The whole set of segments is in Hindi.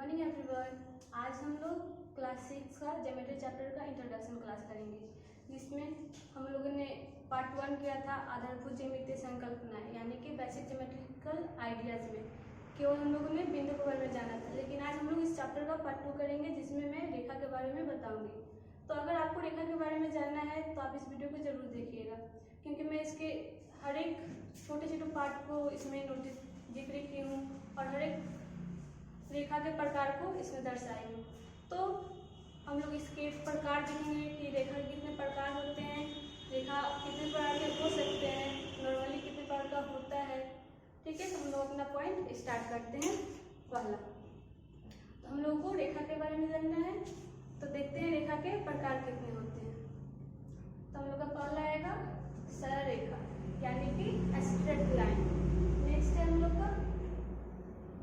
Morning everyone. आज हम लोग क्लास 6 का ज्योमेट्री चैप्टर का इंट्रोडक्शन क्लास करेंगे, जिसमें हम लोगों ने पार्ट 1 किया था आधारभूत ज्यामितीय संकल्पनाएं, यानी कि बेसिक ज्योमेट्रिकल आइडियाज में केवल हम लोगों ने बिंदु के बारे में जाना था। लेकिन आज हम लोग इस चैप्टर का पार्ट 2 करेंगे, जिसमें मैं रेखा के बारे में बताऊंगी। तो अगर आपको रेखा के बारे में जानना है तो आप इस वीडियो को जरूर देखिएगा, क्योंकि मैं इसके हर एक छोटे छोटे पार्ट को इसमें जिक्र की हूँ और हर एक रेखा के प्रकार को इसमें दर्शाई हूँ। तो हम लोग इसके प्रकार देखेंगे कि रेखा के कितने प्रकार होते हैं, रेखा कितने प्रकार के हो सकते हैं, नॉर्मली कितने प्रकार का होता है। ठीक है, तो हम लोग अपना पॉइंट स्टार्ट करते हैं। पहला, तो हम लोगों को रेखा के बारे में जानना है, तो देखते हैं रेखा के प्रकार कितने होते हैं। तो हम लोग का पहला आएगा सरल रेखा, यानी कि स्ट्रेट लाइन। नेक्स्ट है हम लोग का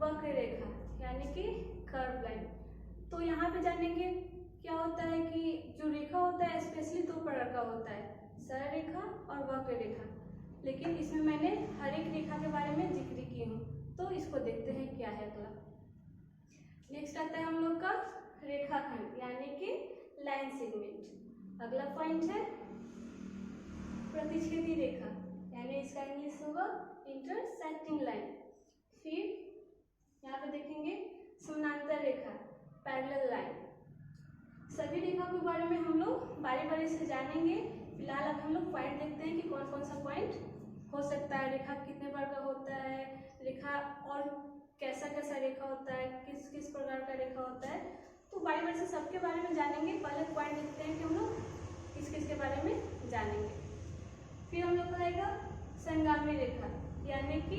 वक्र रेखा, यानी कि कर्व लाइन। तो यहाँ पे जानेंगे क्या होता है कि जो रेखा होता है स्पेशली 2 प्रकार का होता है, सरल रेखा और वक्र रेखा। लेकिन इसमें मैंने हर एक रेखा के बारे में जिक्र की हूँ, तो इसको देखते हैं क्या है अगला। नेक्स्ट आता है हम लोग का रेखाखंड, यानी कि लाइन सेगमेंट। अगला पॉइंट है प्रतिच्छेदी रेखा, यानी इसका इंग्लिश होगा इंटरसेक्टिंग लाइन। फिर यहाँ पे देखेंगे समानांतर रेखा, पैरेलल लाइन। सभी रेखा के बारे में हम लोग बारी बारी से जानेंगे। फिलहाल अब हम लोग पॉइंट देखते हैं कि कौन कौन सा पॉइंट हो सकता है, रेखा कितने प्रकार का होता है, रेखा और कैसा कैसा रेखा होता है, किस किस प्रकार का रेखा होता है। तो बारी बारी से सबके बारे में जानेंगे। पहले पॉइंट देखते हैं कि हम लोग किस किस के बारे में जानेंगे। फिर हम लोग कहेगा संगामी रेखा, यानी कि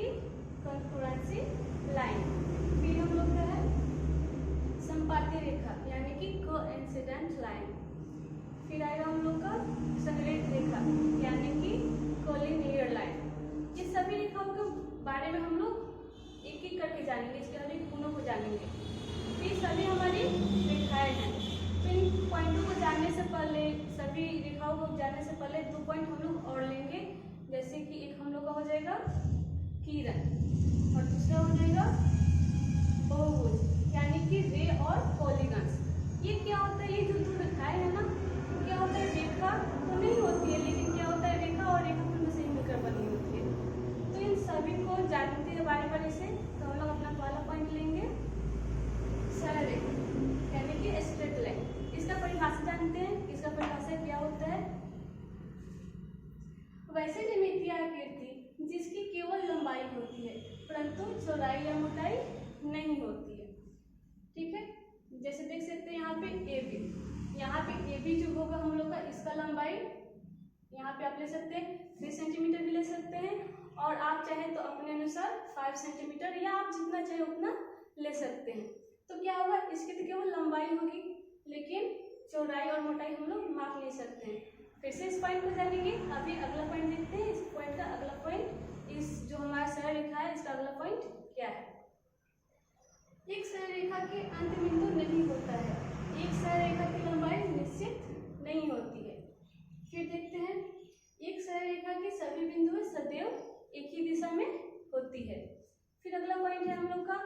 कॉन्फ्लुएंसी लाइन। फिर हम लोग का है संपाती रेखा, यानी कि कोइंसिडेंट लाइन। फिर आएगा हम लोग का संरेख रेखा, यानी कि कोलिनियर लाइन। ये सभी रेखाओं के बारे में हम लोग एक एक करके जानेंगे, इसके हर एक गुणों को जानेंगे। ये सभी हमारी रेखाएं हैं। तो इन पॉइंटों को जानने से पहले, सभी रेखाओं को जानने से पहले 2 पॉइंट हम लोग और लेंगे। जैसे कि एक हम लोग का हो जाएगा किरण और दूसरा हो जाएगा बहुभुज, यानी कि रे और पॉलीगन्स। ये क्या होता है, ये जो 2 रेखाएं है ना, क्या होता है, रेखा तो नहीं होती है, लेकिन क्या होता है, रेखा और रेखाखंड में से मिलकर बनी होती है। तो इन सभी को जानते हैं बारी बारी से। तो हम लोग अपना पहला पॉइंट लेंगे सरल रेखा, यानी कि स्ट्रेट लाइन। इसका परिभाषा जानते हैं, इसका परिभाषा क्या होता है। वैसे ज्यामितीय आकृति जिसकी केवल लंबाई होती है, परंतु चौड़ाई या मोटाई नहीं होती है। ठीक है, जैसे देख सकते हैं यहाँ पे ए बी, यहाँ पे ए बी जो होगा हम लोग का, इसका लंबाई यहाँ पे आप ले सकते हैं 3 सेंटीमीटर भी ले सकते हैं, और आप चाहे तो अपने अनुसार 5 सेंटीमीटर या आप जितना चाहे उतना ले सकते हैं। तो क्या होगा, इसकी तो केवल लंबाई होगी, लेकिन चौड़ाई और मोटाई हम लोग माप नहीं सकते हैं। फिर से इस पॉइंट को जानेंगे। अभी अगला पॉइंट देखते हैं। इस पॉइंट का अगला पॉइंट, इस जो हमारा सरल रेखा है, इसका अगला पॉइंट क्या है। एक सरल रेखा के अंत बिंदु नहीं होता है, एक सरल रेखा की लंबाई निश्चित नहीं होती है। फिर देखते हैं, एक सरल रेखा के सभी बिंदु सदैव एक ही दिशा में होती है। फिर अगला पॉइंट है हम लोग का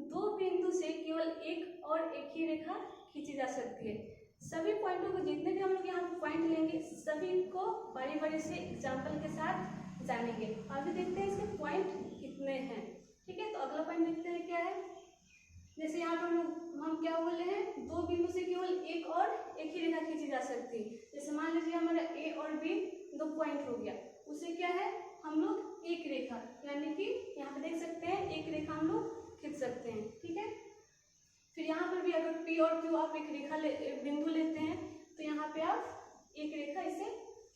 2 बिंदु से केवल एक और एक ही रेखा खींची जा सकती है। सभी पॉइंटों को, जितने भी हम लोग यहाँ पे पॉइंट लेंगे, सभी को बारी बारी से एग्जाम्पल के साथ जानेंगे। अभी देखते हैं इसके पॉइंट कितने हैं। ठीक है, तो अगला पॉइंट देखते हैं क्या है। जैसे यहाँ पर हम क्या बोले हैं, 2 बिंदु से केवल एक और एक ही रेखा खींची जा सकती है। जैसे मान लीजिए हमारा ए और बी 2 पॉइंट हो गया, उसे क्या है, हम लोग एक रेखा, यानी कि यहाँ पे देख सकते हैं एक रेखा हम लोग खींच सकते हैं। ठीक है, फिर यहाँ पर भी अगर पी और क्यू आप एक रेखा बिंदु लेते हैं, तो यहाँ पे आप एक रेखा इसे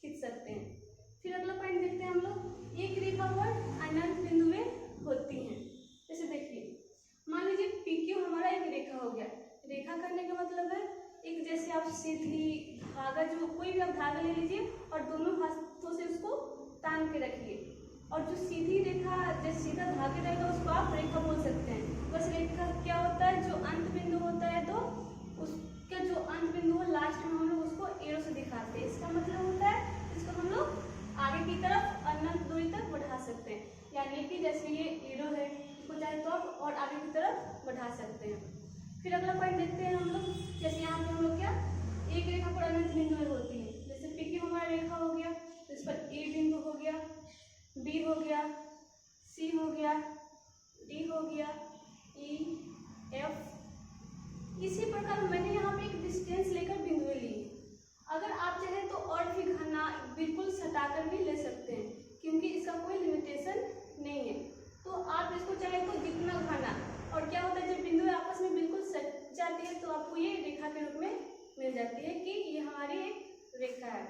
खींच सकते हैं। फिर अगला पॉइंट देखते हैं हम लोग, एक रेखा पर अनंत बिंदुएं होती हैं। जैसे देखिए, मान लीजिए पी क्यू हमारा एक रेखा हो गया। रेखा करने का मतलब है एक, जैसे आप सीधी धागा, जो कोई भी आप धागा ले लीजिए और दोनों हाथों से उसको तान के रखिए, और जो सीधी रेखा, जैसे सीधा धागा रहेगा, उसको आप रेखा बोल सकते हैं। बस रेखा क्या होता है, जो अंत बिंदु होता है, तो उसका जो अंत बिंदु हो लास्ट में हम लोग उसको एरो से दिखाते हैं। इसका मतलब होता है इसको हम लोग आगे की तरफ अनंत दूरी तक बढ़ा सकते हैं, यानी कि जैसे ये एरो है, इसको चाहे तो आप और आगे की तरफ बढ़ा सकते हैं। फिर अगला पॉइंट देखते हैं हम लोग। जैसे यहाँ पे हम लोग क्या एक रेखा पर अनंत बिंदुएं होती है। जैसे पी क्यू हमारा रेखा हो गया, तो इस पर ए बिंदु हो गया, बी हो गया, सी हो गया, डी हो गया, ई, एफ। इसी प्रकार मैंने यहाँ पे एक डिस्टेंस लेकर बिंदुएं ली। अगर आप चाहें तो और भी घना बिल्कुल सटाकर भी ले सकते हैं, क्योंकि इसका कोई लिमिटेशन नहीं है। तो आप इसको चाहें तो जितना घना, और क्या होता है जब बिंदुएं आपस में बिल्कुल सट जाती है तो आपको ये रेखा के रूप में मिल जाती है कि ये हमारी एक रेखा है।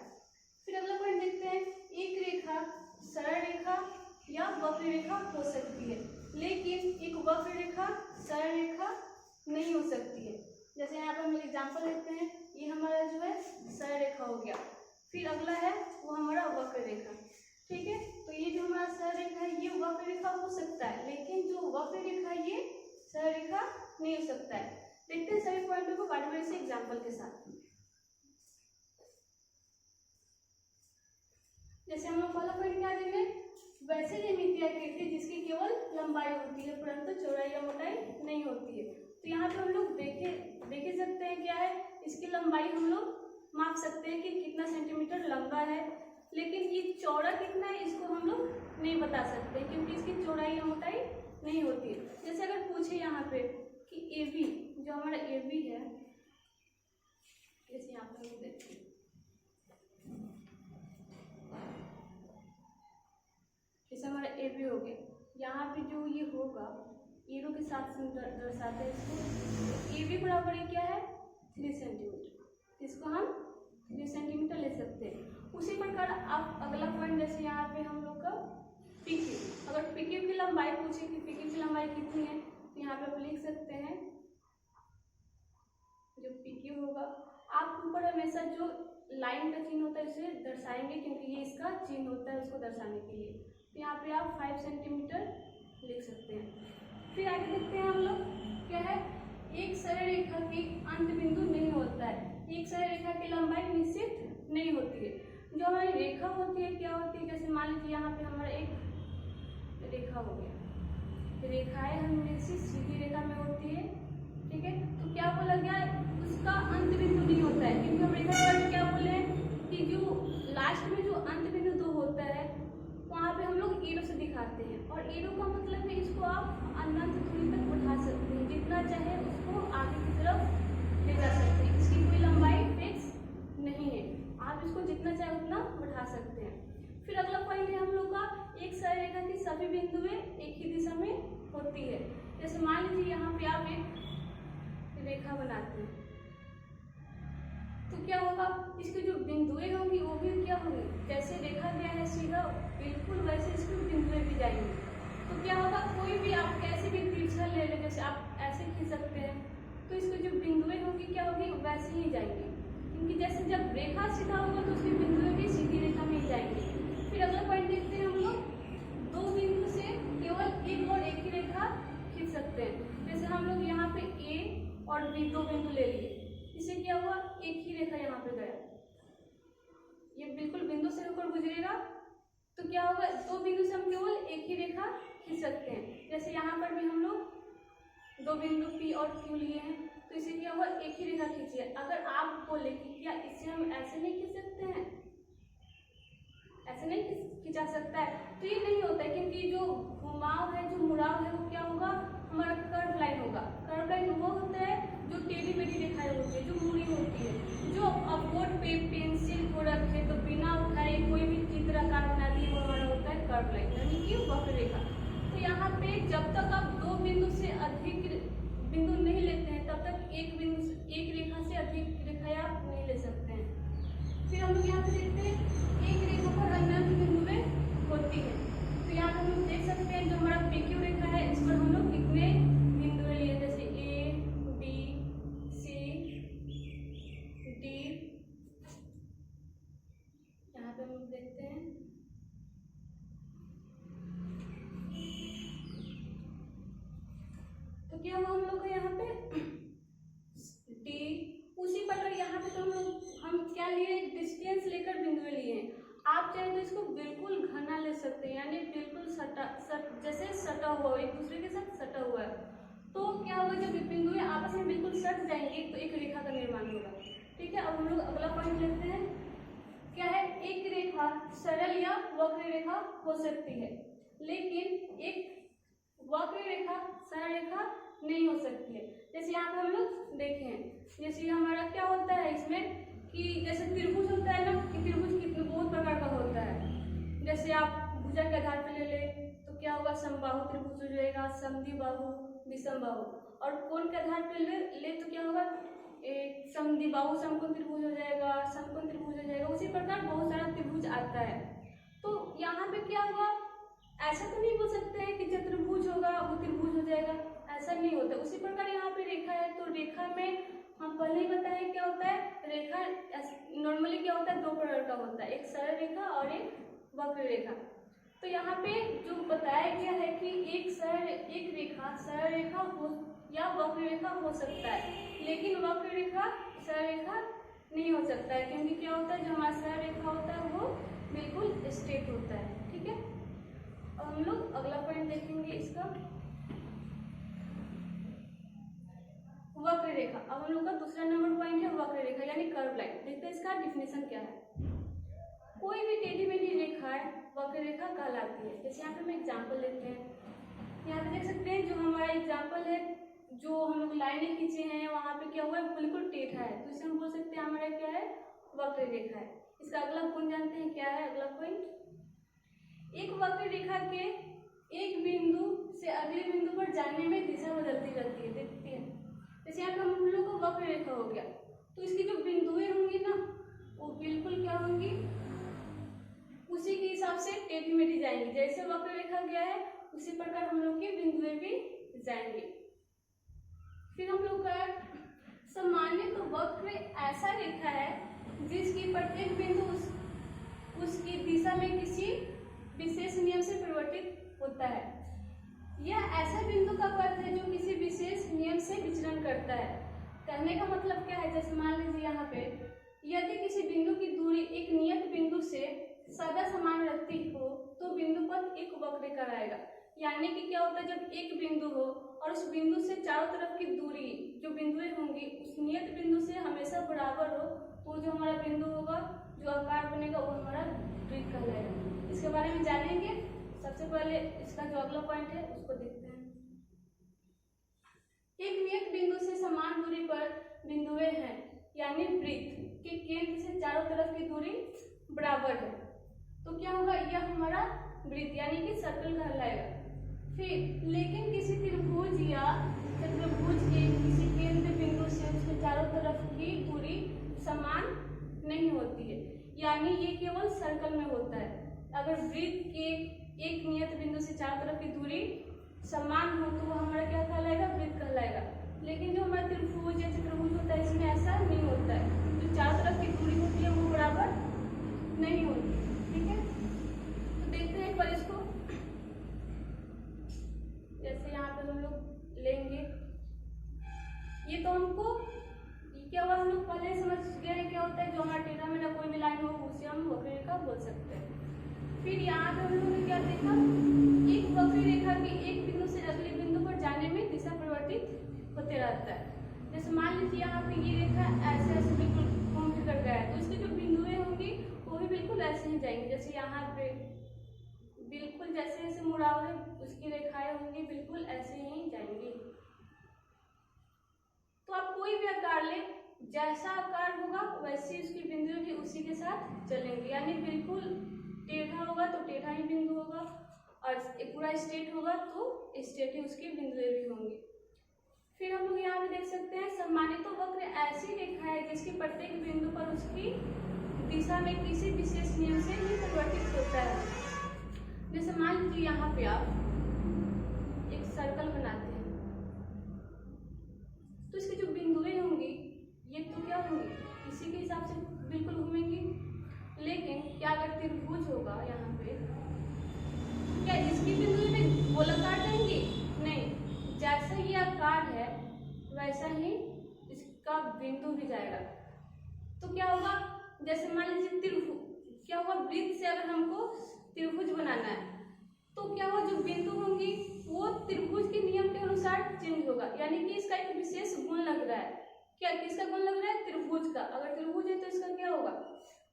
फिर अगला पॉइंट देखते हैं, एक रेखा सरल रेखा या वक्र रेखा हो सकती है, लेकिन एक वक्र रेखा सरल रेखा नहीं हो सकती है। जैसे यहाँ पर हम एग्जाम्पल लेते हैं, ये हमारा जो है सरल रेखा हो गया, फिर अगला है वो हमारा वक्र रेखा। ठीक है, तो ये जो हमारा सरल रेखा है ये वक्र रेखा हो सकता है, लेकिन जो वक्र रेखा है ये सरल रेखा नहीं हो सकता है। देखते हैं सभी पॉइंटों को बारी-बारी से एग्जाम्पल के साथ। जैसे हम लोग पहला पॉइंट क्या देंगे, वैसे ज्यामितीय आकृति जिसकी केवल लंबाई होती है परंतु चौड़ाई या मोटाई नहीं होती है। तो यहाँ पे हम लोग देख सकते हैं क्या है, इसकी लंबाई हम लोग माप सकते हैं कि कितना सेंटीमीटर लंबा है, लेकिन ये चौड़ा कितना है इसको हम लोग नहीं बता सकते, क्योंकि इसकी चौड़ाई या मोटाई नहीं होती है। जैसे अगर पूछे यहाँ पे कि ए बी, जो हमारा ए बी है, जैसे यहाँ पे हम देखते हैं, जैसे हमारा ए बी हो गया, यहाँ पे जो ये होगा एरो के साथ दर्शाते हैं इसको। ए बी बराबर क्या है 3 सेंटीमीटर, इसको हम 3 सेंटीमीटर ले सकते हैं। उसी प्रकार आप अगला पॉइंट, जैसे यहाँ पे हम लोग का पी क्यू, अगर पी क्यू की लंबाई पूछे कि पी क्यू की लंबाई कितनी है, तो यहाँ पे आप लिख सकते हैं जो पी क्यू होगा। आप ऊपर हमेशा जो लाइन का चिन्ह होता है उसे दर्शाएंगे, क्योंकि ये इसका चिन्ह होता है उसको दर्शाने के लिए। तो यहाँ पे आप 5 सेंटीमीटर लिख सकते हैं। फिर आगे देखते हैं हम लोग क्या है, एक सरल रेखा की अंत बिंदु नहीं होता है। एक सरल रेखा की लंबाई निश्चित नहीं होती है। जो हमारी रेखा होती है क्या होती है, जैसे मान लीजिए यहाँ पे हमारा एक रेखा हो गया, रेखाएं हमेशा सीधी रेखा में होती है। ठीक है, तो क्या बोला गया, उसका अंत बिंदु नहीं होता है, क्योंकि हम रेखा पर क्या बोले कि जो लास्ट में जो अंत बिंदु 2 होता है वहाँ पे हम लोग एरो से दिखाते हैं, और एरो का मतलब है इसको आप अनंत दूरी तक बढ़ा सकते हैं, जितना चाहे उसको आगे की तरफ ले जा सकते हैं। इसकी कोई लंबाई फिक्स नहीं है, आप इसको जितना चाहे उतना बढ़ा सकते हैं। फिर अगला पॉइंट है हम लोग का, एक सरल रेखा की सभी बिंदुएं एक ही दिशा में होती है। जैसे मान लीजिए यहाँ पे आप एक रेखा बनाते हैं, तो क्या होगा, इसकी जो बिंदुएं होंगी वो भी क्या होंगी, जैसे रेखा गया है सीधा बिल्कुल वैसे इसकी बिंदुएं भी जाएंगी। तो क्या होगा, कोई भी आप कैसे भी तिरछा ले लें, जैसे आप ऐसे खींच सकते हैं, तो इसकी जो बिंदुएं होगी क्या होगी, वैसे ही जाएंगी, क्योंकि जैसे जब रेखा सीधा होगा तो उसकी बिंदुएं भी सीधी रेखा में ही जाएंगी। फिर अगला पॉइंट देखते हैं हम लोग, 2 बिंदु से केवल एक और एक ही रेखा खींच सकते हैं। जैसे हम लोग यहाँ पे ए और बी 2 बिंदु ले लिए, इससे क्या हुआ, एक ही रेखा यहाँ पे गया, ये बिल्कुल बिंदु से होकर गुजरेगा, तो क्या होगा, 2 बिंदु से हम केवल एक ही रेखा खींच सकते हैं। जैसे यहाँ पर भी हम लोग 2 बिंदु पी और क्यू लिए हैं, तो इसे क्या हुआ, एक ही रेखा खींचिए। अगर आप बोले कि क्या इससे हम ऐसे नहीं खींच सकते हैं, ऐसे नहीं खींचा सकता है, तो ये नहीं होता है, क्योंकि जो घुमाव है, जो मुड़ाव है, वो क्या होगा, हमारा कर्व लाइन होगा। कर्व लाइन वो होता है जो टेढ़ी मेढ़ी रेखाएं होती है, जो मुड़ी होती है, जो अब बोर्ड पे पेंसिल को रखे तो बिना उठाए कोई भी चित्र आकार बना दिए, वो हमारा होता है कर्व लाइन, यानी कि वक्र रेखा। तो यहाँ पे जब तक आप 2 बिंदु से अधिक बिंदु नहीं लेते हैं, तब तक एक रेखा से अधिक रेखाएं आप नहीं ले सकते हैं। फिर हम लोग यहाँ पे देखते हैं, एक रेखा पर अनंत बिंदुएं होती है। तो यहाँ पे हम लोग देख सकते हैं जो हमारा PQ रेखा है, इस पर हम लोग कितने बिंदुएं लिए, जैसे A, B, C, D। यहाँ पे हम लोग देखते हैं, तो क्या हुआ हम लोग का यहाँ पे D। उसी प्रकार यहाँ पे तो हम क्या लिए, डिस्टेंस लेकर बिंदुएं लिए हैं। आप चाहे तो इसको बिल्कुल घना ले सकते हैं, यानी बिल्कुल जैसे सटा हुआ, एक दूसरे के साथ सटा हुआ है। तो क्या होगा, जब बिंदुएं आपस में बिल्कुल सट जाएंगे तो एक रेखा का निर्माण होगा। ठीक है, अब हम लोग अगला पॉइंट लेते हैं। क्या है, एक रेखा सरल या वक्र रेखा हो सकती है, लेकिन एक वक्र रेखा सरल रेखा नहीं हो सकती है। जैसे यहाँ पे हम लोग देखे हैं, जैसे हमारा क्या होता है इसमें कि जैसे त्रिभुज होता है ना, कि त्रिभुज कितने बहुत प्रकार का होता है। जैसे आप भुजा के आधार पर ले ले तो क्या होगा, समबाहु त्रिभुज हो जाएगा, समद्विबाहु, विषमबाहु। और कोण के आधार पर ले तो क्या होगा, एक समद्विबाहु समकोण त्रिभुज हो जाएगा, समकोण त्रिभुज हो जाएगा। उसी प्रकार बहुत सारा त्रिभुज आता है। तो यहाँ पे क्या हुआ, ऐसा तो नहीं बोल सकते हैं कि चतुर्भुज होगा वो त्रिभुज हो जाएगा, ऐसा नहीं होता। उसी प्रकार यहाँ पे रेखा है, तो रेखा में हम पहले ही बताए क्या होता है, रेखा नॉर्मली क्या होता है, दो प्रकार का होता है, एक सरल रेखा और एक वक्र रेखा। तो यहाँ पे जो बताया गया है कि एक रेखा सरल रेखा हो या वक्र रेखा हो सकता है, लेकिन वक्र रेखा सरल रेखा नहीं हो सकता है, क्योंकि क्या होता है, जो हमारा सरल रेखा होता है वो बिल्कुल स्ट्रेट होता है। ठीक है, अब हम लोग अगला पॉइंट देखेंगे इसका, वक्र रेखा। अब हम लोग का दूसरा नंबर पॉइंट है वक्र रेखा यानी कर्व लाइन। देखते हैं इसका डिफिनेशन क्या है। कोई भी टेढ़ी मेढ़ी रेखा है वक्र रेखा कहलाती है। जैसे यहाँ पे हम एग्जाम्पल लेते हैं, यहाँ पे देख सकते हैं जो हमारा एग्जाम्पल है, जो हम लोग लाइनें खींचे हैं वहाँ पे क्या हुआ है, बिल्कुल टेढ़ा है, तो इसे हम बोल सकते हैं हमारा क्या है, वक्र रेखा है। इसका अगला गुण जानते हैं क्या है, अगला पॉइंट, एक वक्र रेखा के एक बिंदु से अगले बिंदु पर जाने में दिशा बदलती रहती है। देखते हैं, जैसे यहाँ पे हम लोग को वक्र रेखा हो गया, तो इसकी जो बिंदुएं होंगी ना वो बिल्कुल क्या होंगी, उसी के हिसाब से टेढ़ी मेढ़ी जाएंगी। जैसे वक्र रेखा गया है उसी प्रकार हम लोग की बिंदुएं भी जाएंगे। फिर हम लोग का सामान्य तो वक्र ऐसा रेखा है जिसकी प्रत्येक बिंदु उसकी दिशा में किसी विशेष नियम से परिवर्तित होता है। यह ऐसा बिंदु का पथ है जो किसी विशेष नियम से विचरण करता है। कहने का मतलब क्या है, जैसे मान लीजिए यहाँ पे यदि किसी बिंदु की दूरी एक नियत बिंदु से सदा समान रहती हो तो बिंदु पथ एक वक्र कहलाएगा। यानी कि क्या होता है, जब एक बिंदु हो और उस बिंदु से चारों तरफ की दूरी जो बिंदुएं होंगी उस नियत बिंदु से हमेशा बराबर हो, तो जो हमारा बिंदु होगा, जो आकार बनेगा वो हमारा वृत्त कहलाएगा। इसके बारे में जानेंगे। सबसे पहले इसका जो अगला पॉइंट है उसको देखते हैं। एक नियत बिंदु से समान दूरी पर बिंदुएं हैं, यानी वृत्त के केंद्र से चारों तरफ की दूरी बराबर है, तो क्या होगा, यह हमारा वृत्त यानी कि सर्कल कहलाएगा। फिर लेकिन किसी त्रिभुज या चतुर्भुज के किसी केंद्र बिंदु से उसके चारों तरफ की दूरी समान नहीं होती है, यानी ये केवल सर्कल में होता है। अगर वृत्त के एक नियत बिंदु से चारों तरफ की दूरी समान हो तो वो हमारा क्या कहलाएगा, वृत्त कहलाएगा। लेकिन जो हमारा त्रिभुज या चतुर्भुज होता है इसमें ऐसा नहीं होता है, जो चारों तरफ की दूरी होती है वो बराबर नहीं होती। ठीक है, तो देखते हैं एक बार इसको। जैसे यहाँ पे हम लोग लेंगे, ये तो हमको क्या हुआ, हम लोग पहले समझ गए हैं क्या होता है, जो हमारा टेढ़ा मेढ़ा कोई भी लाइन हो उसे हम वक्र रेखा बोल सकते हैं। फिर यहाँ पे हम लोगों ने क्या देखा, एक वक्र रेखा के एक बिंदु से अगले बिंदु पर जाने में दिशा परिवर्तित होते रहता है। जैसे मान लीजिए यहाँ पे ये रेखा ऐसे ऐसे बिल्कुल घूम फिर कर गया है, तो इसकी जो बिंदुएं होंगी वो भी बिल्कुल ऐसे ही जाएंगी। जैसे यहाँ पे बिल्कुल जैसे जैसे मुड़ाव है उसकी रेखाएं होंगी बिल्कुल ऐसे ही जाएंगी। तो आप कोई भी आकार ले, जैसा आकार होगा वैसे उसकी बिंदुएं भी उसी के साथ चलेंगी। यानी बिल्कुल टेढ़ा होगा तो टेढ़ा ही बिंदु होगा, और पूरा स्ट्रेट होगा तो स्ट्रेट ही उसकी बिंदुएं भी होंगी। फिर हम लोग यहाँ पे देख सकते हैं, सम्मानित वक्र ऐसी रेखा है जिसकी प्रत्येक बिंदु पर उसकी दिशा में किसी विशेष नियम से ही परिवर्तित होता है। जैसे मान लीजिए यहाँ पे आप एक सर्कल बनाते हैं, तो इसकी जो बिंदुएं होंगी ये तो क्या होंगी, इसी के हिसाब से बिल्कुल घूमेंगी। लेकिन क्या अगर त्रिभुज होगा यहाँ पे, क्या इसकी बिंदुएं भी गोलाकार जाएंगी? नहीं, जैसा ये आकार है वैसा ही इसका बिंदु भी जाएगा। तो क्या होगा, जैसे मान लीजिए त्रिभुज, क्या होगा, वृत्त से अगर हमको त्रिभुज बनाना है तो क्या होगा, जो बिंदु होंगी वो त्रिभुज के नियम के अनुसार चेंज होगा। यानी कि इसका एक विशेष गुण लग रहा रहा है, क्या किसका गुण लग रहा है? त्रिभुज का। अगर त्रिभुज है तो इसका क्या होगा?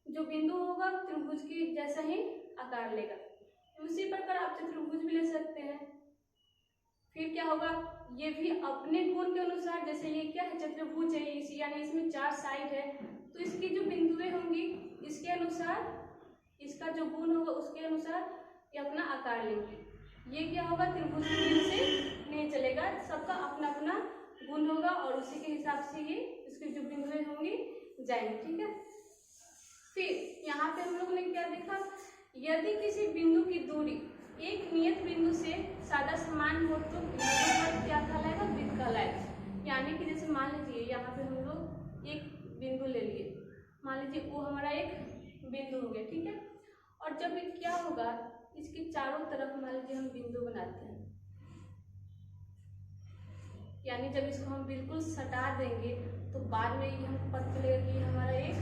जो बिंदु होगा त्रिभुज की जैसा ही आकार लेगा। उसी प्रकार आप चतुर्भुज भी ले सकते हैं। फिर क्या होगा? ये भी अपने गुण के अनुसार, जैसे ये क्या है? चतुर्भुज है, इसी यानी इसमें 4 साइड है, तो इसकी जो बिंदुएं होंगी इसके अनुसार, इसका जो गुण होगा उसके अनुसार ये अपना आकार लेंगे। ये क्या होगा? त्रिभुज के नियम से नहीं चलेगा, सबका अपना अपना गुण होगा और उसी के हिसाब से ये इसकी जो बिंदुएं होंगी जाएंगी। ठीक है। फिर यहाँ पे हम लोग ने क्या देखा? यदि किसी बिंदु की दूरी एक नियत बिंदु से ज्यादा समान हो तो बिंदु क्या कहलाएगा? वृत्त कहलाएगा। यानी कि जैसे मान लीजिए यहाँ पे हम लोग एक बिंदु ले लिए, मान लीजिए वो हमारा एक बिंदु हो गया। ठीक है। और जब ये क्या होगा, इसके चारों तरफ मान लीजिए हम बिंदु बनाते हैं, यानी जब इसको हम बिल्कुल सटा देंगे तो बाद में ये हमको पता चलेगा कि हमारा एक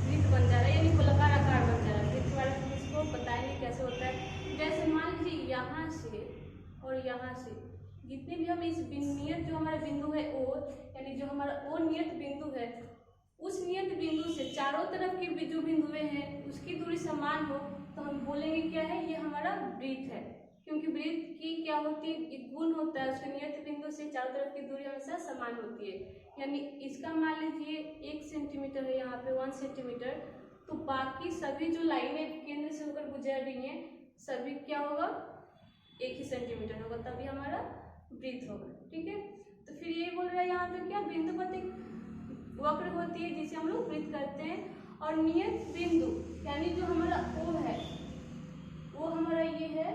वृत्त बन जा रहा है, यानी गोलाकार आकार बन जा रहा है। वृत्त के बारे में हम इसको बताएंगे कैसे होता है। जैसे मान लीजिए यहाँ से और यहाँ से जितने भी हम इस नियत जो हमारा बिंदु है ओ, यानी जो हमारा ओ नियत बिंदु है, उस नियत बिंदु से चारों तरफ की जो बिंदुएं हैं उसकी दूरी समान हो तो हम बोलेंगे क्या है? ये हमारा वृत्त है। क्योंकि वृत्त की क्या होती है? एक गुण होता है, उसके नियत बिंदु से चारों तरफ की दूरी हमेशा समान होती है। यानी इसका मान लीजिए 1 सेंटीमीटर है, यहाँ पे 1 सेंटीमीटर, तो बाकी सभी जो लाइनें केंद्र से होकर गुजर रही हैं सभी क्या होगा? 1 ही सेंटीमीटर होगा, तभी हमारा वृत्त होगा। ठीक है। तो फिर ये बोल रहा है यहाँ पे क्या? बिंदु पति वक्र होती है जिसे हम लोग वृत्त करते हैं, और नियत बिंदु यानी जो हमारा ओ है वो हमारा ये है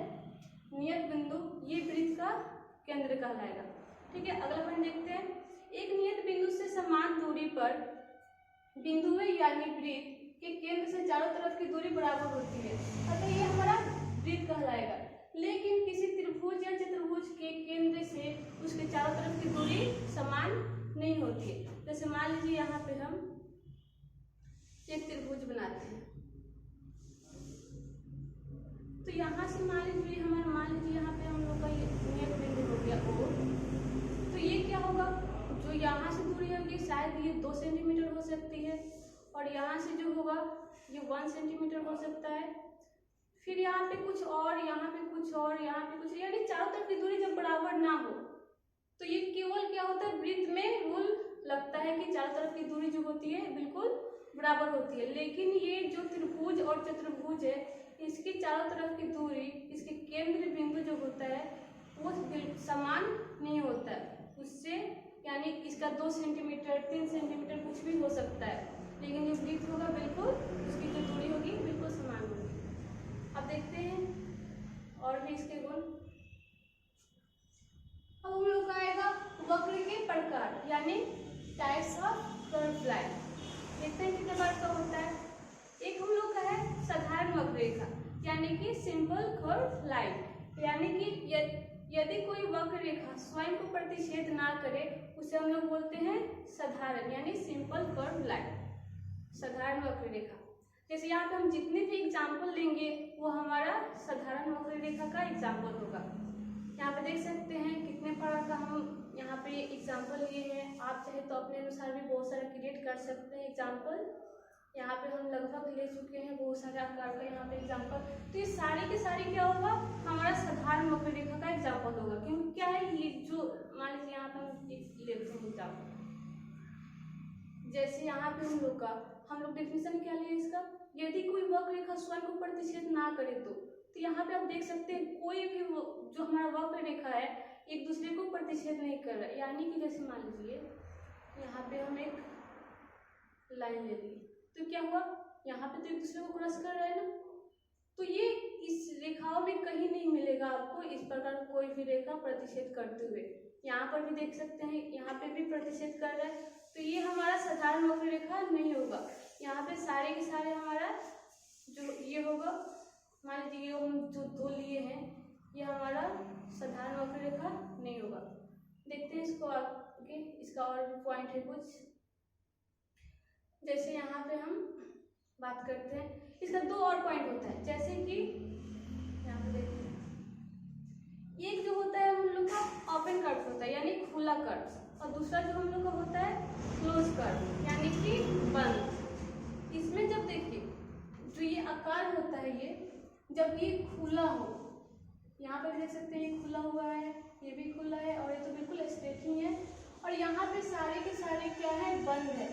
नियत बिंदु, ये वृत्त का केंद्र कहलाएगा। ठीक है। अगला पॉइंट देखते हैं। एक नियत बिंदु से समान दूरी पर बिंदुएं यानी वृत्त के केंद्र से चारों तरफ की दूरी बराबर होती है, अतः ये हमारा वृत्त कहलाएगा। लेकिन किसी त्रिभुज या चतुर्भुज के केंद्र से उसके चारों तरफ की दूरी समान नहीं होती है। जैसे मान लीजिए यहाँ पे हम एक त्रिभुज बनाते हैं, तो यहाँ से मान लीजिए यहाँ पे हम लोग का ये नियत बिंदु हो गया ओ, तो ये क्या होगा? जो यहाँ से दूरी होगी शायद ये 2 सेंटीमीटर हो सकती है, और यहाँ से जो होगा ये 1 सेंटीमीटर हो सकता है। फिर यहाँ पे कुछ और, यहाँ पे कुछ और, यहाँ पे कुछ, यानी चारों तरफ की दूरी जब बराबर ना हो तो ये केवल क्या होता है? वृत्त में रूल लगता है कि चारों तरफ की दूरी जो होती है बिल्कुल बराबर होती है। लेकिन ये जो त्रिभुज और चतुर्भुज है इसकी चारों तरफ की दूरी, इसके केंद्र बिंदु जो होता है वो समान नहीं होता है उससे, यानी इसका 2 सेंटीमीटर 3 सेंटीमीटर कुछ भी हो सकता है, लेकिन जो वृत्त होगा बिल्कुल उसकी जो दूरी होगी बिल्कुल समान होगी। अब देखते हैं और भी इसके गुण। अब हम लोग का आएगा वक्र के प्रकार, यानी टाइप्स ऑफ कर्व लाइन। देखते हैं कितने बार का होता है। एक हम लोग का है साधारण वक्ररेखा, यानी कि सिंपल कर्व लाइन, यानी कि यदि कोई वक्ररेखा स्वयं को प्रतिच्छेद ना करे उसे हम लोग बोलते हैं साधारण, यानी सिंपल कर्व लाइन, साधारण वक्ररेखा। जैसे यहाँ पे हम जितने भी एग्जाम्पल लेंगे वो हमारा साधारण वक्ररेखा का एग्जाम्पल होगा। यहाँ पे देख सकते हैं कितने प्रकार का हम यहाँ पे एग्जाम्पल लिए हैं। आप चाहे तो अपने अनुसार भी बहुत सारा क्रिएट कर सकते हैं एग्जाम्पल। यहाँ पे हम लगभग ले चुके हैं बहुत सारे आकार का यहाँ पे एग्जाम्पल। तो ये सारी के सारी क्या होगा? हमारा साधारण वक्ररेखा का एग्जाम्पल होगा। क्योंकि क्या है, ये जो मान लीजिए यहाँ पे हम एक लेते हैं एग्जाम्पल, जैसे यहाँ पे हम लोग डेफिनेशन क्या लिए इसका? यदि कोई वक्ररेखा स्वयं को प्रतिच्छेद ना करे तो यहाँ पे आप देख सकते हैं कोई भी जो हमारा वक्ररेखा है एक दूसरे को प्रतिच्छेद नहीं कर रहा है। यानी कि जैसे मान लीजिए यहाँ पे हम एक लाइन ले लिए तो क्या हुआ, यहाँ पे तो एक दूसरे को क्रॉस कर रहा है ना, तो ये इस रेखाओं में कहीं नहीं मिलेगा आपको इस प्रकार कोई भी रेखा प्रतिच्छेद करते हुए। यहाँ पर भी देख सकते हैं यहाँ पे भी प्रतिच्छेद कर रहा है, तो ये हमारा साधारण वक्ररेखा नहीं होगा। यहाँ पे सारे के सारे हमारा जो ये होगा, मान लीजिए हम जो दो लिए हैं ये हमारा साधारण वक्ररेखा नहीं होगा। देखते हैं इसको आगे, इसका और भी पॉइंट है कुछ। जैसे यहाँ पे हम बात करते हैं, इसका दो और पॉइंट होता है, जैसे कि यहाँ पे देखते हैं एक जो होता है हम लोग का ओपन कर्व होता है, यानी खुला कर्व। और दूसरा जो हम लोग का होता है क्लोज कर्व यानी कि बंद। इसमें जब देखिए जो ये आकार होता है ये जब ये खुला हो, यहाँ पर देख सकते हैं ये खुला हुआ है, ये भी खुला है और ये तो बिल्कुल स्ट्रेट ही है, और यहाँ पे सारे के सारे क्या है बंद है,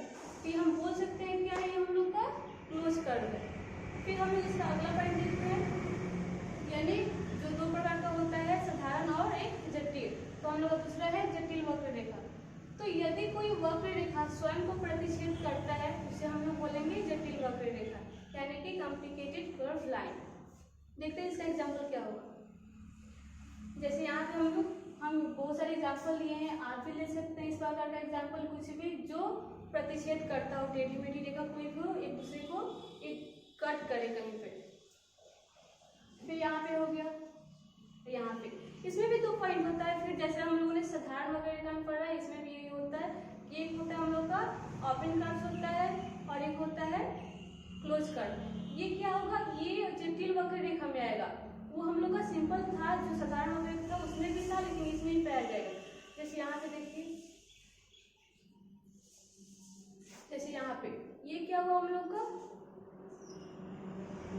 तो हम बोल सकते हैं क्या है ये हम लोग का क्लोज कर्व है। फिर हम लोग इसका अगला पॉइंट देखते हैं, यानी जो दो प्रकार का होता है साधारण और एक जटिल। तो हम लोग का दूसरा है जटिल वक्र रेखा। तो यदि कोई वक्र रेखा स्वयं को प्रतिच्छेद करता है उसे हम लोग बोलेंगे जटिल वक्र रेखा यानी कि कॉम्प्लिकेटेड कर्व लाइन। देखते हैं इसका एग्जाम्पल क्या होगा। जैसे यहाँ पे हम बहुत सारे एग्जाम्पल लिए हैं, आप भी ले सकते हैं इस प्रकार का एग्जाम्पल, कुछ भी जो प्रतिच्छेद करता हो, टेढ़ी मेढ़ी रेखा कोई भी हो, एक दूसरे को एक कट करे कहीं पे। फिर यहाँ पे हो गया, यहाँ पे इसमें भी दो पॉइंट होता है। फिर जैसे हम लोगों ने साधारण वक्र रेखा में पढ़ा है, इसमें भी यही होता है कि एक होता है हम लोग का ओपन कर्व होता है और एक होता है क्लोज कर्व। ये क्या होगा, ये जटिल वक्र रेखा में आएगा। वो हम लोग का सिंपल था जो साधारण वक्र रेखा था उसमें भी था, लेकिन इसमें ही पाया जाएगा। जैसे यहाँ पे देखिए, जैसे यहाँ पे ये क्या हुआ हम लोग का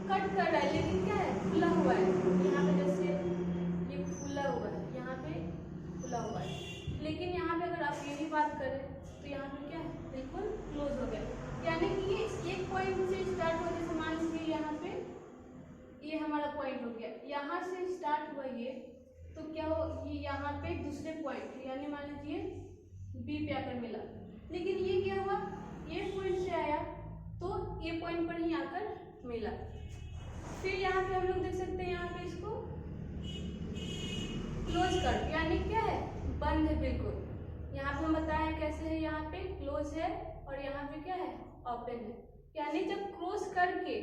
कट कर रहा है, लेकिन क्या है खुला हुआ है। यहाँ पे जैसे ये खुला हुआ है, यहाँ पे खुला हुआ है, लेकिन यहाँ पे अगर आप ये भी बात करें तो यहाँ पे क्या है बिल्कुल क्लोज हो गया। यानी कि ये एक पॉइंट से स्टार्ट हो, जैसे मान लीजिए यहाँ पे ये हमारा पॉइंट हो गया, यहाँ से स्टार्ट हुआ ये, तो क्या हो ये यहाँ पे दूसरे पॉइंट यानी मान लीजिए बी पे आकर मिला, लेकिन ये क्या हुआ ये पॉइंट से आया तो ये पॉइंट पर ही आकर मिला। फिर यहाँ पे हम लोग देख सकते हैं यहाँ पे इसको क्लोज कर यानी क्या है बंद है बिल्कुल। यहाँ पे हम बताएं कैसे है, यहाँ पे क्लोज है और यहाँ पे क्या है ओपन है। यानी जब क्रॉस करके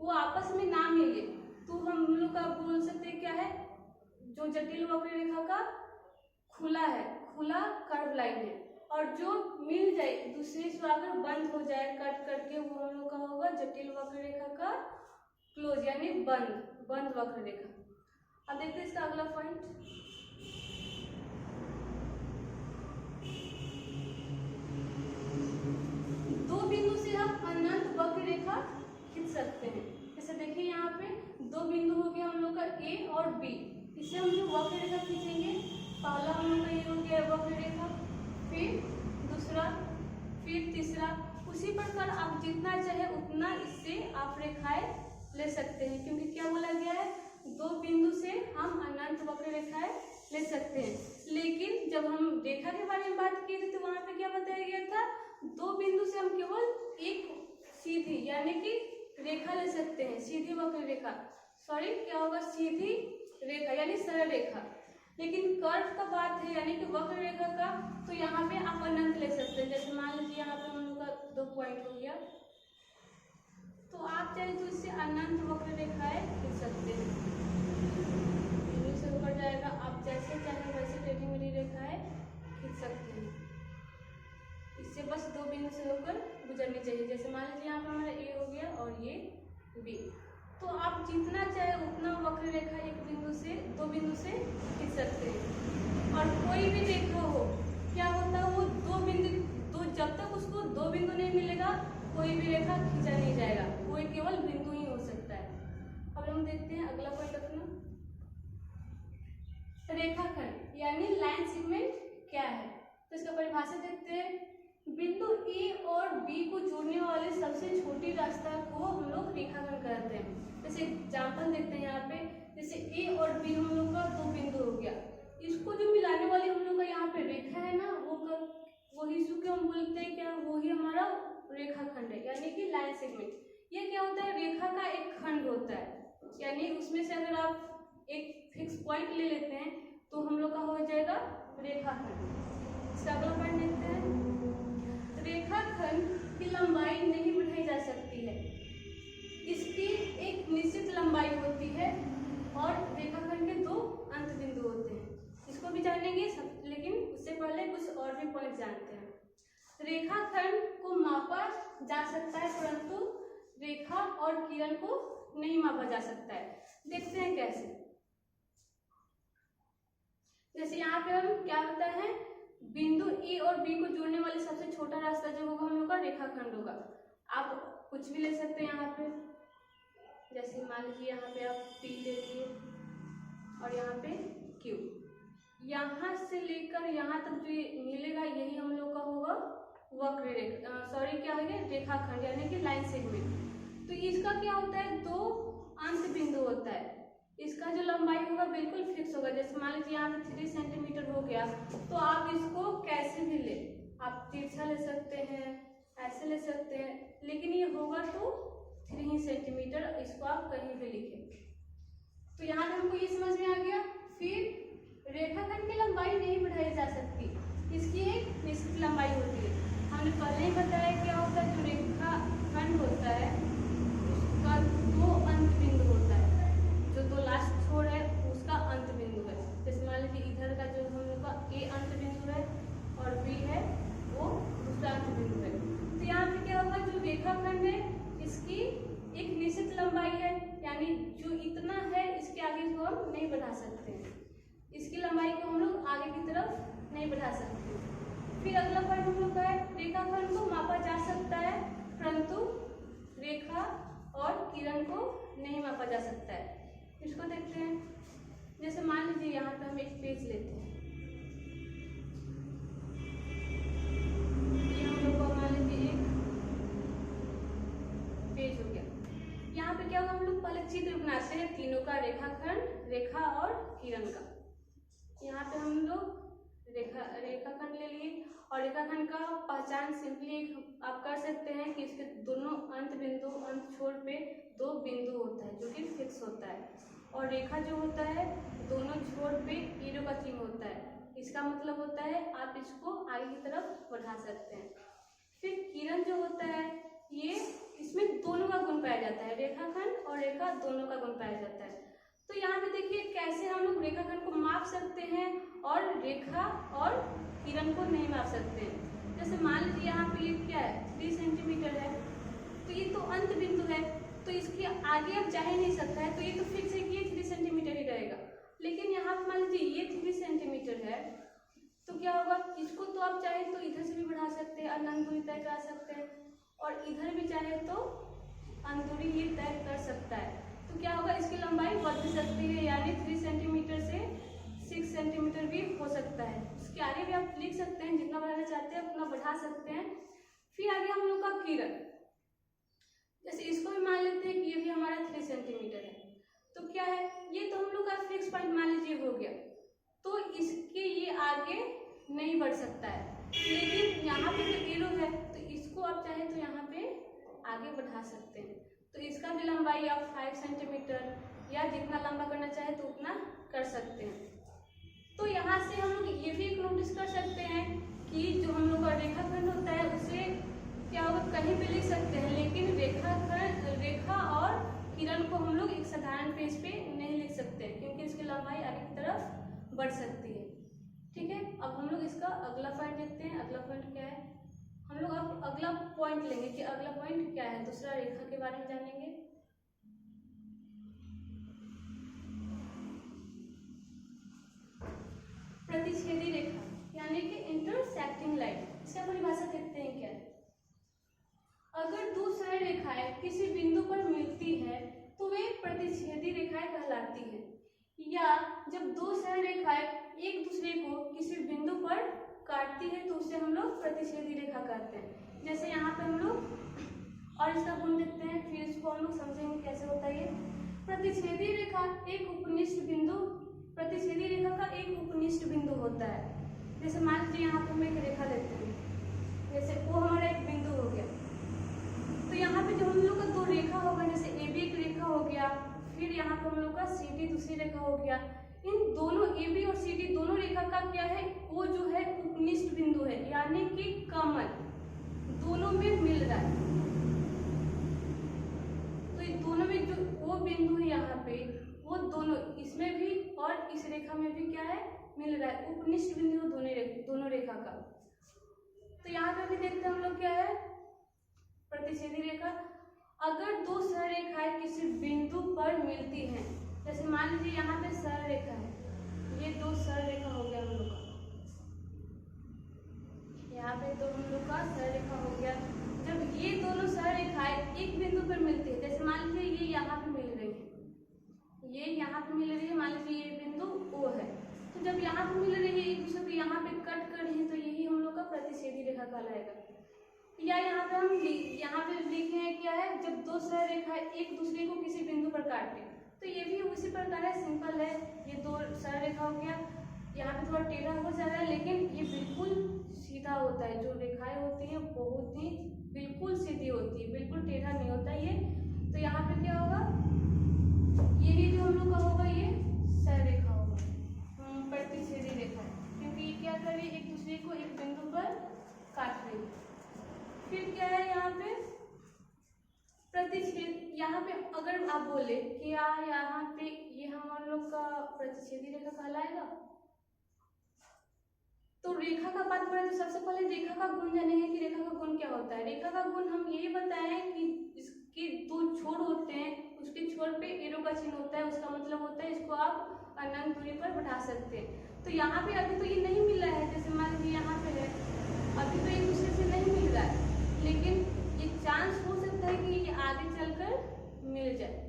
वो आपस में ना मिले तो हम लोग का बोल सकते हैं क्या है, जो जटिल वक्र रेखा का खुला है, खुला कर्व लाइन है, और जो मिल जाए दूसरे से अगर बंद हो जाए कट करके वो हम लोग का होगा जटिल वक्र रेखा का क्लोज यानी बंद वक्र रेखा। अब देखते हैं इसका अगला पॉइंट। दो बिंदु से हम अनंत वक्र रेखा खींच सकते हैं। जैसे देखिए यहाँ पे दो बिंदु हो गया हम लोग का ए और बी, इससे हम जो वक्र रेखा खींचेंगे, पहला हम लोग का ये हो गया वक्र रेखा, फिर दूसरा, फिर तीसरा। उसी प्रकार आप जितना चाहे उतना इससे आप रेखाएं ले सकते हैं, क्योंकि क्या बोला गया है दो बिंदु से हम अनंत वक्र रेखाएं ले सकते हैं। लेकिन जब हम रेखा के बारे में बात किए थे तो वहां पे क्या बताया गया था, दो बिंदु से हम केवल एक सीधी यानी कि रेखा ले सकते हैं, सीधी वक्र रेखा, सॉरी क्या होगा सीधी रेखा यानी सरल रेखा। लेकिन कर्व का बात है यानी कि वक्र रेखा का, तो यहाँ पे आप अनंत ले सकते हैं। जैसे मान लीजिए यहाँ पे हम लोग का दो पॉइंट हो गया, तो आप चाहे तो इससे अनंत वक्र रेखाएं खींच सकते हैं, बिंदु से ऊपर जाएगा, आप जैसे चाहे वैसे टेढ़ी मेढ़ी रेखाएं खींच सकते हैं। इससे बस दो बिंदु से होकर गुजरनी चाहिए। जैसे मान लीजिए यहाँ पर हमारा ए हो गया और ये बी, तो आप जितना चाहे उतना वक्र रेखा एक बिंदु से दो बिंदु से खींच सकते हैं। और कोई भी रेखा हो क्या होता है वो दो बिंदु, जब तक उसको दो बिंदु नहीं मिलेगा कोई भी रेखा खींचा नहीं जाएगा, कोई केवल बिंदु ही हो सकता है। अब हम देखते हैं अगला पॉइंट अपना, रेखाखंड यानी लाइन सेगमेंट क्या है। तो इसका परिभाषा देखते हैं। बिंदु ए और बी को जोड़ने वाले सबसे छोटी रास्ता को हम लोग रेखाखंड कहते हैं। जैसे एग्जाम्पल देखते हैं यहाँ पे, जैसे ए और बी हम लोग का दो बिंदु हो गया, इसको जो मिलाने वाली हम लोग का यहाँ पे रेखा है ना, वही इसको हम बोलते हैं क्या, वही हमारा रेखाखंड है यानी कि लाइन सेगमेंट। ये क्या होता है, रेखा का एक खंड होता है, यानी उसमें से अगर आप एक फिक्स पॉइंट ले लेते हैं तो हम लोग का हो जाएगा रेखाखंड। इसका अगला पॉइंट देखते हैं। रेखाखंड की लंबाई नहीं बढ़ाई जा सकती है, इसकी एक निश्चित लंबाई होती है और रेखाखंड के दो अंत बिंदु होते हैं। इसको भी जानेंगे लेकिन उससे पहले कुछ और भी पॉइंट जानते हैं। रेखाखंड को मापा जा सकता है परंतु रेखा और किरण को नहीं मापा जा सकता है। देखते हैं कैसे। जैसे यहाँ पे हम क्या होता है, बिंदु ए और बी को जोड़ने वाले सबसे छोटा रास्ता जो होगा हम लोग का रेखाखंड होगा। आप कुछ भी ले सकते हैं यहाँ पे, जैसे मान लीजिए यहाँ पे आप पी ले लिए और यहाँ पे क्यू, यहाँ से लेकर यहाँ तक जो ये मिलेगा यही हम लोग का होगा वक्र रेखा, सॉरी क्या है रेखाखंड यानी कि लाइन सेगमेंट। तो इसका क्या होता है, दो अंत बिंदु होता है। इसका जो लंबाई होगा बिल्कुल फिक्स होगा। जैसे मान लीजिए यहाँ पे 3 सेंटीमीटर हो गया, तो आप इसको कैसे भी ले, आप तिरछा ले सकते हैं, ऐसे ले सकते हैं, लेकिन ये होगा तो 3 सेंटीमीटर, इसको आप कहीं भी लिखें। तो यहाँ पे हमको ये समझ में आ गया। फिर रेखाखंड की लंबाई नहीं बढ़ाई जा सकती, इसकी एक निश्चित लंबाई होती है। हमने पहले ही बताया क्या होता है, जो रेखाखंड होता है उसका 2 अंत बिंदु होता है, जो 2 लास्ट छोर है उसका अंत बिंदु है। जैसे मान लीजिए इधर का जो हम लोग का ए अंत बिंदु है और बी है वो दूसरा अंत बिंदु है। तो यहाँ पे क्या होगा, जो रेखाखंड है इसकी एक निश्चित लंबाई है, यानी जो इतना है इसके आगे इसको हम नहीं बढ़ा सकते हैं, इसकी लंबाई को हम लोग आगे की तरफ नहीं बढ़ा सकते। फिर अगला पॉइंट हम लोग का है, रेखाखंड को मापा जा सकता है परंतु रेखा और किरण को नहीं मापा जा सकता है। इसको देखते हैं। जैसे मान लीजिए यहाँ पे हम एक पेज लेते हैं, ये हम लोग को मान लीजिए एक पेज हो गया। यहाँ पे क्या होगा, हम लोग पहले चित्र बनाते हैं तीनों का, रेखाखंड, रेखा और किरण का। यहाँ पे हम लोग रेखाखंड ले लिए और रेखाखंड का पहचान सिंपली आप कर सकते हैं कि इसके दोनों अंत बिंदु, अंत छोर पे 2 बिंदु होता है जो कि फिक्स होता है, और रेखा जो होता है दोनों छोर पे एरो का चिन्ह होता है। इसका मतलब होता है आप इसको आगे की तरफ बढ़ा सकते हैं। फिर किरण जो होता है ये इसमें दोनों का गुण पाया जाता है, रेखाखंड और रेखा दोनों का गुण पाया जाता है। तो यहाँ पे देखिए कैसे हम लोग रेखाखंड को माप सकते हैं और रेखा और किरण को नहीं माप सकते हैं। जैसे मान लीजिए यहाँ पे ये क्या है 3 सेंटीमीटर है, तो ये तो अंत बिंदु है, तो इसके आगे अब जा ही नहीं सकता है, तो ये तो फिक्स है कि ये 3 सेंटीमीटर ही रहेगा। लेकिन यहाँ पे मान लीजिए ये 3 सेंटीमीटर है, तो क्या होगा, इसको तो आप चाहे तो इधर से भी बढ़ा सकते हैं, अन्य दूरी तय करा सकते हैं, और इधर भी चाहे तो अंदूरी ये तय कर सकता है। तो क्या होगा, इसकी लंबाई बढ़ भी सकती है, यानी 3 सेंटीमीटर से 6 सेंटीमीटर भी हो सकता है। इसके आगे भी आप लिख सकते हैं, जितना बढ़ाना चाहते हैं उतना बढ़ा सकते हैं। फिर आगे हम लोग का किरण, जैसे इसको भी मान लेते हैं कि ये भी हमारा 3 सेंटीमीटर है, तो क्या है, ये तो हम लोग का फिक्स पॉइंट मान लीजिए हो गया, तो इसके ये आगे नहीं बढ़ सकता है। लेकिन यहाँ पे जो एरो है तो इसको आप चाहे तो यहाँ पे आगे बढ़ा सकते हैं, तो इसका भी लंबाई आप 5 सेंटीमीटर या जितना लंबा करना चाहे तो उतना कर सकते हैं। तो यहाँ से हम लोग ये भी एक नोटिस कर सकते हैं कि जो हम लोग का रेखाखंड होता है उसे क्या होगा, कहीं भी लिख सकते हैं, लेकिन रेखा और किरण को हम लोग एक साधारण पेज पे नहीं लिख सकते क्योंकि इसकी लंबाई आगे की तरफ बढ़ सकती है। ठीक है, अब हम लोग इसका अगला पॉइंट देखते हैं। अगला पॉइंट क्या है, हम लोग अब अगला पॉइंट लेंगे कि अगला पॉइंट क्या है, दूसरा रेखा के बारे में जानेंगे। प्रतिच्छेदी रेखा यानी कि इंटरसेक्टिंग लाइन, इसका परिभाषा देखते हैं क्या है। अगर 2 सरल रेखाएं किसी बिंदु पर मिलती है तो वे प्रतिच्छेदी रेखाएं कहलाती हैं, या जब 2 सरल रेखाएं एक दूसरे को किसी बिंदु पर काटती है तो उसे हम लोग प्रतिच्छेदी रेखा कहते हैं। जैसे यहाँ पे हम लोग और इसका गुण देखते हैं, फिर इसको हम लोग समझेंगे कैसे होता है ये। प्रतिच्छेदी रेखा एक उपनिष्ठ बिंदु, प्रतिच्छेदी रेखा का एक उपनिष्ठ बिंदु होता है। जैसे मान लीजिए यहाँ पे हम एक रेखा लेते हैं, जैसे वो हमारा एक बिंदु हो गया, तो यहाँ पे जो हम लोग का 2 रेखा होगा, जैसे ए बी एक रेखा हो गया, फिर यहाँ पे हम लोग का सी डी दूसरी रेखा हो गया। इन दोनों ए बी और सी डी दोनों रेखा का क्या है, वो जो है उपनिष्ठ बिंदु है, यानी कि कमल दोनों में मिल रहा है। तो ये दोनों में जो वो बिंदु है यहाँ पे, वो दोनों इसमें भी और इस रेखा में भी क्या है, मिल रहा है, उपनिष्ठ बिंदु दोनों रेखा का। तो यहाँ पे भी देखते हैं हम लोग क्या है, प्रतिच्छेदी रेखा। अगर 2 सरल रेखाएं किसी बिंदु पर मिलती हैं, जैसे मान लीजिए यहाँ पे सरल रेखा है, ये 2 सरल रेखा हो गया हम लोग का, तो हम लोग का सरल रेखा हो गया। जब ये दोनों सरल रेखाएं एक बिंदु पर मिलती है, जैसे मान लीजिए ये यहाँ पे मिल रही है, ये यहाँ पे मिल रही है, मान लीजिए ये बिंदु O है, तो जब यहाँ पे मिल रही है एक दूसरे को यहाँ पे कट कर रही है, तो यही हम लोग का प्रतिच्छेदी रेखा कहलाएगा। या यहाँ पे हम यहाँ पे लिखे हैं क्या है, जब दो सरल रेखाएं एक दूसरे को किसी बिंदु पर काटे, तो ये भी उसी प्रकार है, सिंपल है। ये दो सरल रेखा हो गया, यहाँ पे थोड़ा टेढ़ा हो जा रहा है, लेकिन ये बिल्कुल सीधा होता है। जो रेखाएं होती हैं बहुत ही बिल्कुल सीधी होती है, बिल्कुल टेढ़ा नहीं होता ये। तो यहाँ पे क्या होगा, ये जो हम लोग का होगा ये सरल रेखा होगा, प्रतिच्छेदी रेखा है, क्योंकि ये क्या कर रही है, एक दूसरे को एक बिंदु पर काट रही है। फिर क्या है यहाँ पे प्रतिच्छेद, यहाँ पे अगर आप बोले कि यहाँ पे ये हमारे लोग का प्रतिच्छेदी रेखा कहलाएगा, तो रेखा का बात करें तो सबसे पहले रेखा का गुण जानेंगे कि रेखा का गुण क्या होता है। रेखा का गुण हम यही बताएं कि इसके दो छोर होते हैं, उसके छोर पे एरो का चिन्ह होता है, उसका मतलब होता है इसको आप अनंत दूरी पर बढ़ा सकते हैं। तो यहाँ पे अभी तो ये नहीं मिल रहा है, जैसे मान लीजिए यहाँ पे है, अभी तो एक दूसरे से नहीं मिल रहा है, लेकिन ये चांस हो सकता है कि ये आगे चलकर मिल जाए।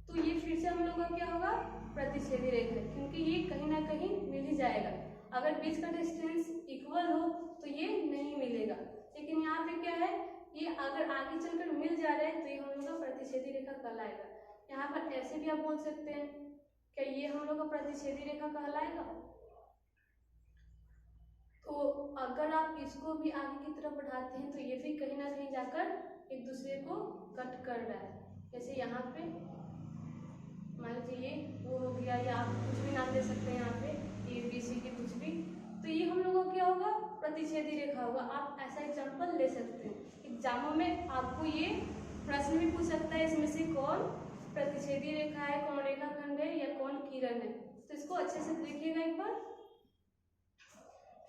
तो ये फिर से हम लोग का क्या होगा, प्रतिच्छेदी रेखा है, क्योंकि ये कहीं ना कहीं मिल ही जाएगा। अगर बीच का डिस्टेंस इक्वल हो तो ये नहीं मिलेगा, लेकिन यहाँ पे क्या है, ये अगर आगे चलकर मिल जा रहा है तो ये हम लोग का प्रतिच्छेदी रेखा कहलाएगा। यहाँ पर ऐसे भी आप बोल सकते हैं, क्या ये हम लोग का प्रतिच्छेदी रेखा कहलाएगा। तो अगर आप इसको भी आगे की तरफ बढ़ाते हैं तो ये भी कहीं ना कहीं जाकर एक दूसरे को कट कर रहा है। जैसे यहाँ पे मान लीजिए ये वो हो गया, या आप कुछ भी नाम दे सकते हैं यहाँ पे ABC के कुछ भी, तो ये हम लोगों का क्या होगा, प्रतिच्छेदी रेखा होगा। आप ऐसा एग्जाम्पल ले सकते हैं, एग्जामों में आपको ये प्रश्न भी पूछ सकता है, इसमें से कौन प्रतिच्छेदी रेखा है, कौन रेखाखंड है या कौन किरण है। तो इसको अच्छे से देखिएगा एक बार।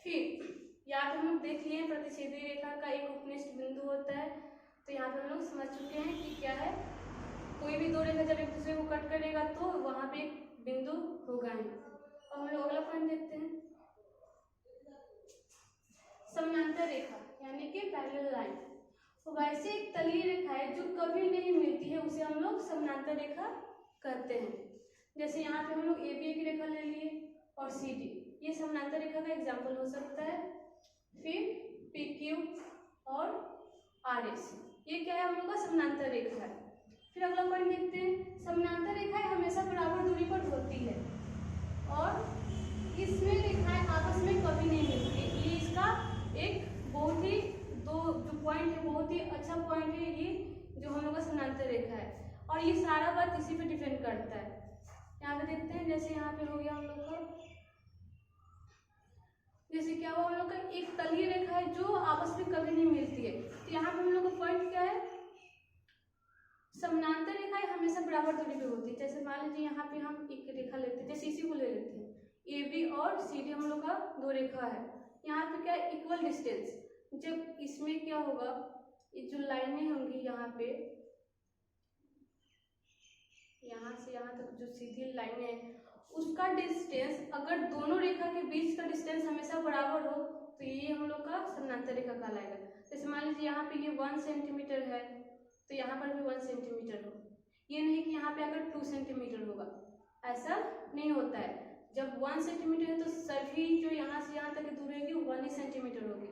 फिर यहाँ पे हम देख लिए प्रतिच्छेदी रेखा का एक उपनिष्ठ बिंदु होता है, तो यहाँ पे हम लोग समझ चुके हैं कि क्या है, कोई भी दो रेखा जब एक दूसरे को कट करेगा तो वहां पे एक बिंदु होगा ही। और हम लोग अगला पॉइंट देखते हैं, समानांतर रेखा यानी कि पैरेलल लाइन। तो वैसे एक तलीय रेखा है जो कभी नहीं मिलती है, उसे हम लोग समानांतर रेखा कहते हैं। जैसे यहाँ पे हम लोग ABA की रेखा ले लिए और CD, ये समानांतर रेखा का एग्जाम्पल हो सकता है। फिर PQ और RS, ये क्या है, हम लोग का समानांतर रेखा है। फिर अगला पॉइंट देखते हैं, समानांतर रेखाएं हमेशा बराबर दूरी पर होती है और इसमें रेखाएं आपस में कभी नहीं मिलती। ये इसका एक बहुत ही जो पॉइंट है, बहुत ही अच्छा पॉइंट है ये, जो हम लोग का समानांतर रेखा है, और ये सारा बात इसी पे डिपेंड करता है। यहाँ पे देखते हैं, जैसे यहाँ पे हो गया हम लोग का, जैसे क्या हुआ, हम लोग का एक तलीय रेखा है जो आपस में कभी नहीं मिलती है। तो यहाँ पे हम लोग का पॉइंट क्या है, समानांतर रेखाएं हमेशा बराबर दूरी पे होती है। जैसे मान लीजिए यहाँ पे हम एक रेखा लेते हैं, जैसे इसी को ले लेते हैं, AB और CD हम लोग का दो रेखा है। यहाँ पे क्या है, इक्वल डिस्टेंस। जब इसमें क्या होगा, ये जो लाइनें होंगी यहाँ पे, यहाँ से यहाँ तक जो सीधी लाइनें है, उसका डिस्टेंस, अगर दोनों रेखा के बीच का डिस्टेंस हमेशा बराबर हो तो ये हम लोग का समानांतर रेखा कहलाएगा। जैसे मान लीजिए यहाँ पे ये 1 सेंटीमीटर है, तो यहाँ पर भी 1 सेंटीमीटर हो। ये नहीं कि यहाँ पे अगर 2 सेंटीमीटर होगा, ऐसा नहीं होता है। जब 1 सेंटीमीटर है तो सभी जो यहाँ से यहाँ तक की दूरी होगी 1 ही सेंटीमीटर होगी।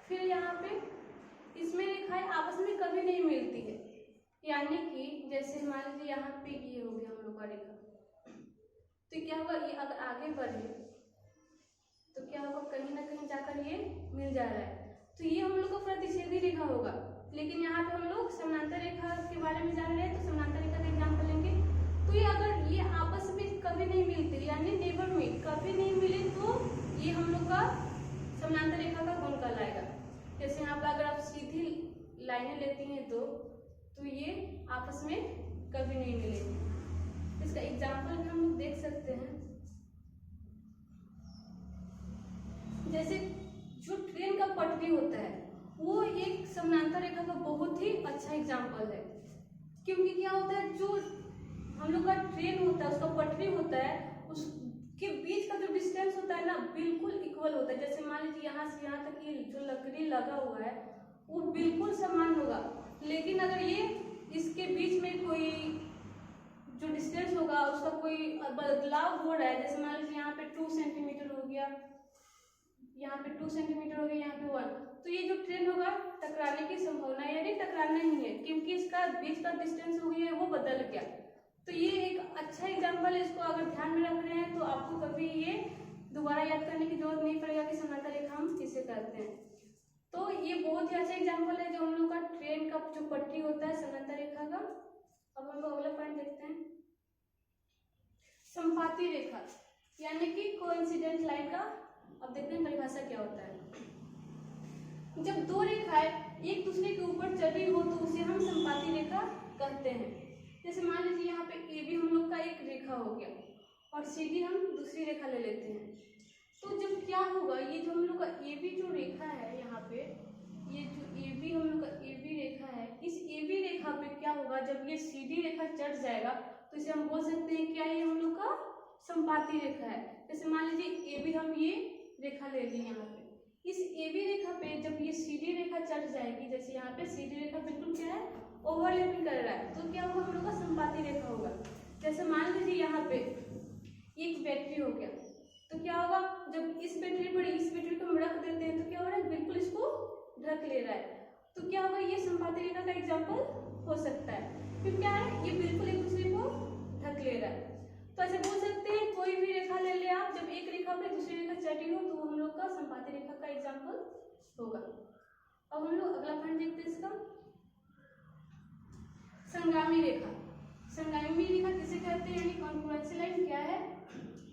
फिर यहाँ पे इसमें रेखाएं आपस में कभी नहीं मिलती है, यानी कि जैसे मान लीजिए यहाँ पे ये हो गया हम लोग का रेखा, तो क्या होगा, ये अगर आगे बढ़े तो क्या होगा, कहीं ना कहीं जाकर ये मिल जा रहा है, तो ये हम लोग का प्रतिच्छेदी रेखा होगा। लेकिन यहाँ पे हम लोग समानांतर रेखा के बारे में जान रहे हैं, तो समानांतर रेखा का एग्जाम्पल लेंगे। तो ये अगर ये आपस में कभी नहीं मिलते, यानी नेवर मीट, कभी नहीं मिले, तो ये हम लोग का समानांतर रेखा का गुण कहलाएगा। जैसे यहाँ पर अगर आप सीधी लाइनें लेती हैं तो ये आपस में कभी नहीं मिलेगी। इसका एग्जाम्पल भी हम लोग देख सकते हैं, जैसे जो ट्रेन का पटरी होता है वो एक समानांतर रेखा का बहुत ही अच्छा एग्जाम्पल है। क्योंकि क्या होता है, जो हम लोग का ट्रेन होता है, उसका पटरी होता है, उसके बीच का जो डिस्टेंस होता है ना, बिल्कुल इक्वल होता है। जैसे मान लीजिए लीजिए यहाँ से यहाँ तक ये जो लकड़ी लगा हुआ है वो बिल्कुल समान होगा, लेकिन अगर ये इसके बीच में कोई जो डिस्टेंस होगा उसका कोई बदलाव हो रहा है, जैसे मान लीजिए यहाँ पे 2 सेंटीमीटर हो गया, यहाँ पे 2 सेंटीमीटर हो गया, यहाँ पे 1, तो ये जो ट्रेन होगा टकराने की संभावना यानी टकराना ही है, क्योंकि इसका बीच का डिस्टेंस हो गया है वो बदल गया। तो ये एक अच्छा एग्जाम्पल है, इसको अगर ध्यान में रख रहे हैं तो आपको कभी ये दोबारा याद करने की जरूरत नहीं पड़ेगा कि समांतर रेखा हम किसे कहते हैं। तो ये बहुत ही अच्छा एग्जाम्पल है जो हम लोग का ट्रेन का जो पटरी होता है समांतर रेखा का। अब हम लोग अगला पॉइंट देखते हैं, संपाती रेखा यानी कि कोइंसिडेंट लाइन का। अब देखते हैं परिभाषा क्या होता है। जब दो रेखाएं एक दूसरे के ऊपर चढ़ी हो तो उसे हम संपाती रेखा कहते हैं। जैसे मान लीजिए यहाँ पे ए बी हम लोग का एक रेखा हो गया और सी डी हम दूसरी रेखा ले लेते हैं, तो जब क्या होगा, ये जो हम लोग का ए बी जो रेखा है यहाँ पे, ये जो ए बी हम लोग का ए बी रेखा है, इस ए बी रेखा पे क्या होगा, जब ये सी डी रेखा चढ़ जाएगा तो इसे हम बोल सकते हैं क्या ये हम लोग का संपाती रेखा है। जैसे मान लीजिए ए बी हम ये रेखा ले ली यहाँ पे, इस ए बी रेखा पे जब ये सी डी रेखा चढ़ जाएगी, जैसे यहाँ पे सी डी रेखा बिल्कुल क्या है ओवरलैपिंग कर रहा है, तो क्या होगा हम लोग का संपाती रेखा होगा। जैसे मान लीजिए यहाँ पे एक बैटरी हो गया, तो क्या होगा जब इस बैटरी पर इस बैटरी को हम रख देते हैं तो क्या हो रहा है बिल्कुल इसको ढक ले रहा है, तो क्या होगा ये संपाती रेखा का एग्जाम्पल हो सकता है, क्योंकि क्या है ये बिल्कुल एक दूसरे को ढक ले रहा है। तो ऐसे बोल सकते हैं कोई भी रेखा ले ले आप, जब एक रेखा पे दूसरी रेखा चढ़ी हो तो हम लोग का संपाती रेखा का एग्जाम्पल होगा। अब हम लोग अगला पॉइंट देखते हैं इसका, संगामी रेखा। संगामी रेखा किसे कहते हैं यानी कॉन्फ्लुएंस लाइन क्या है,